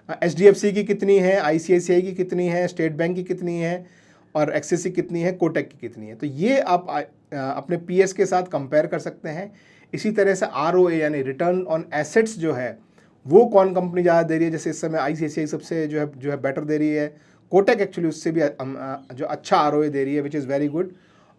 HDFC की कितनी है, ICICI की कितनी है, स्टेट बैंक की कितनी है और एक्सिस की कितनी है, कोटक की कितनी है। तो ये आप अपने PS के साथ कंपेयर कर सकते हैं। इसी तरह से ROA यानी रिटर्न ऑन एसेट्स जो है वो कौन कंपनी ज़्यादा दे रही है। जैसे इस समय ICICI सबसे जो है बेटर दे रही है, कोटक एक्चुअली उससे भी जो अच्छा ROA दे रही है विच इज़ वेरी गुड।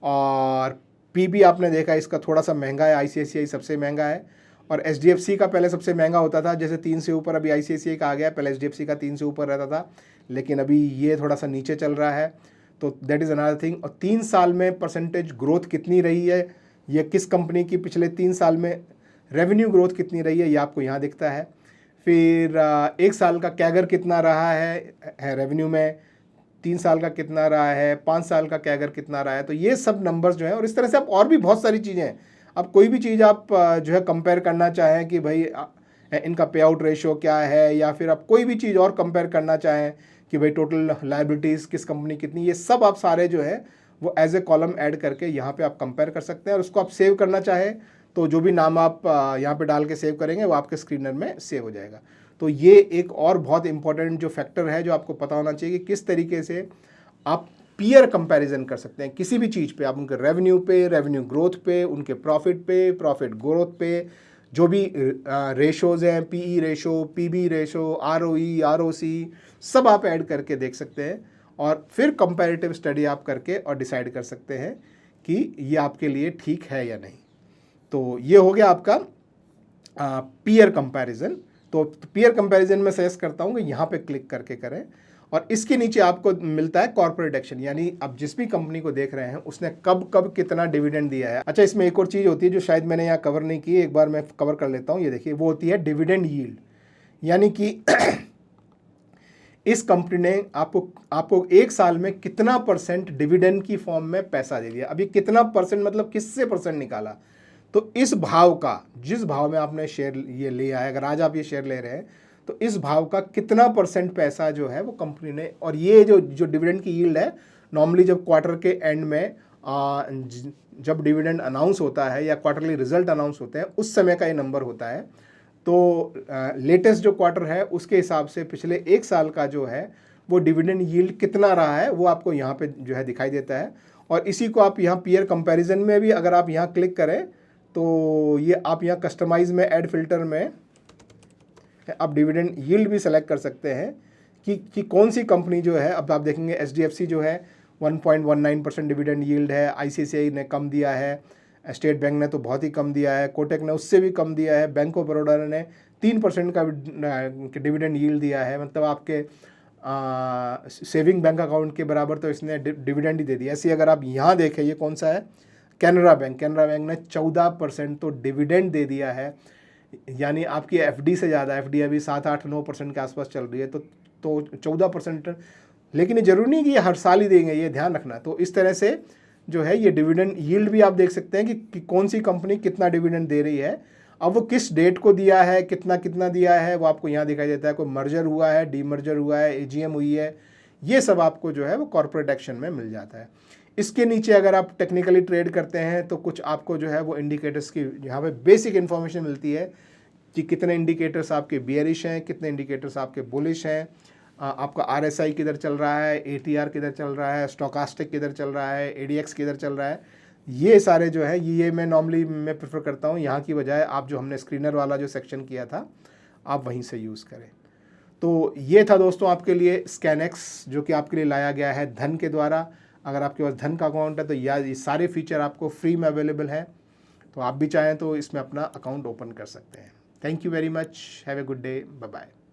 और PB आपने देखा इसका थोड़ा सा महंगा है, ICICI सबसे महंगा है और HDFC का पहले सबसे महंगा होता था, जैसे 3 से ऊपर, अभी ICICI का आ गया, पहले HDFC का 3 से ऊपर रहता था लेकिन अभी ये थोड़ा सा नीचे चल रहा है। तो दैट इज़ अनदर थिंग। और 3 साल में परसेंटेज ग्रोथ कितनी रही है, ये किस कंपनी की पिछले 3 साल में रेवेन्यू ग्रोथ कितनी रही है ये आपको यहाँ दिखता है। फिर 1 साल का कैगर कितना रहा है रेवेन्यू में, 3 साल का कितना रहा है, 5 साल का कैगर कितना रहा है। तो ये सब नंबर्स जो है, और इस तरह से आप और भी बहुत सारी चीज़ें हैं। अब कोई भी चीज़ आप जो है कंपेयर करना चाहें कि भाई इनका पे आउट रेशियो क्या है, या फिर आप कोई भी चीज़ और कंपेयर करना चाहें कि भाई टोटल लायबिलिटीज़ किस कंपनी कितनी, ये सब आप सारे जो है वो एज ए कॉलम ऐड करके यहाँ पे आप कंपेयर कर सकते हैं। और उसको आप सेव करना चाहें तो जो भी नाम आप यहाँ पे डाल के सेव करेंगे वो आपके स्क्रीनर में सेव हो जाएगा। तो ये एक और बहुत इंपॉर्टेंट जो फैक्टर है जो आपको पता होना चाहिए कि किस तरीके से आप पीयर कंपैरिजन कर सकते हैं किसी भी चीज़ पे। आप उनके रेवेन्यू पे, रेवेन्यू ग्रोथ पे, उनके प्रॉफिट पे, प्रॉफिट ग्रोथ पे, जो भी रेशोज़ हैं, PE ratio, PB ratio, ROE, ROC, सब आप ऐड करके देख सकते हैं और फिर कंपैरेटिव स्टडी आप करके और डिसाइड कर सकते हैं कि ये आपके लिए ठीक है या नहीं। तो ये हो गया आपका पीयर कंपैरिजन। तो पीयर कंपैरिजन में सजेस्ट करता हूँ कि यहाँ पे क्लिक करके करें और इसके नीचे आपको मिलता है कॉर्पोरेट एक्शन, यानी आप जिस भी कंपनी को देख रहे हैं उसने कब कब कितना डिविडेंड दिया है। अच्छा, इसमें एक और चीज़ होती है जो शायद मैंने यहाँ कवर नहीं की, एक बार मैं कवर कर लेता हूँ। ये देखिए, वो होती है डिविडेंड यील्ड, यानी कि इस कंपनी ने आपको एक साल में कितना % डिविडेंड की फॉर्म में पैसा दे दिया। अभी कितना % मतलब किससे % निकाला, तो इस भाव का, जिस भाव में आपने शेयर ये लिया है, अगर आज आप ये शेयर ले रहे हैं तो इस भाव का कितना % पैसा जो है वो कंपनी ने, और ये जो डिविडेंड की यील्ड है, नॉर्मली जब क्वार्टर के एंड में जब डिविडेंड अनाउंस होता है या क्वार्टरली रिजल्ट अनाउंस होते हैं उस समय का ये नंबर होता है। तो लेटेस्ट जो क्वार्टर है उसके हिसाब से पिछले एक साल का जो है वो डिविडेंड यील्ड कितना रहा है वो आपको यहाँ पे जो है दिखाई देता है। और इसी को आप यहाँ पीयर कंपैरिजन में भी अगर आप यहाँ क्लिक करें तो ये आप यहाँ कस्टमाइज में ऐड फिल्टर में आप डिविडेंड यील्ड भी सेलेक्ट कर सकते हैं कि कौन सी कंपनी जो है। अब आप देखेंगे HDFC जो है 1.19% डिविडेंड यील्ड है, ICICI ने कम दिया है, स्टेट बैंक ने तो बहुत ही कम दिया है, कोटक ने उससे भी कम दिया है, बैंक ऑफ बड़ौदा ने 3% का डिविडेंड यील्ड दिया है। मतलब आपके सेविंग बैंक अकाउंट के बराबर तो इसने डिविडेंड ही दे दिया। ऐसे अगर आप यहाँ देखें, ये कौन सा है, कैनरा बैंक ने 14% तो डिविडेंड दे दिया है। यानी आपकी FD से ज़्यादा, FD अभी 7-8-9% के आसपास चल रही है, तो 14%। लेकिन ये जरूरी नहीं कि ये हर साल ही देंगे, ये ध्यान रखना। तो इस तरह से जो है ये डिविडेंड यील्ड भी आप देख सकते हैं कि कौन सी कंपनी कितना डिविडेंड दे रही है। अब वो किस डेट को दिया है, कितना दिया है, वो आपको यहाँ दिखाई देता है। कोई मर्जर हुआ है, डीमर्जर हुआ है, AGM हुई है, ये सब आपको जो है वो कॉर्पोरेट एक्शन में मिल जाता है। इसके नीचे अगर आप टेक्निकली ट्रेड करते हैं तो कुछ आपको जो है वो इंडिकेटर्स की यहाँ पे बेसिक इन्फॉर्मेशन मिलती है कि कितने इंडिकेटर्स आपके बियरिश हैं, कितने इंडिकेटर्स आपके बुलिश हैं, आपका RSI किधर चल रहा है, ATR किधर चल रहा है, स्टोकास्टिक किधर चल रहा है, ADX किधर चल रहा है। ये सारे जो है ये मैं नॉर्मली प्रेफर करता हूँ यहाँ की बजाय आप जो हमने स्क्रीनर वाला जो सेक्शन किया था आप वहीं से यूज़ करें। तो ये था दोस्तों आपके लिए ScanX, जो कि आपके लिए लाया गया है धन के द्वारा। अगर आपके पास धन का अकाउंट है तो ये सारे फीचर आपको फ्री में अवेलेबल है, तो आप भी चाहें तो इसमें अपना अकाउंट ओपन कर सकते हैं। Thank you very much, have a good day, bye bye.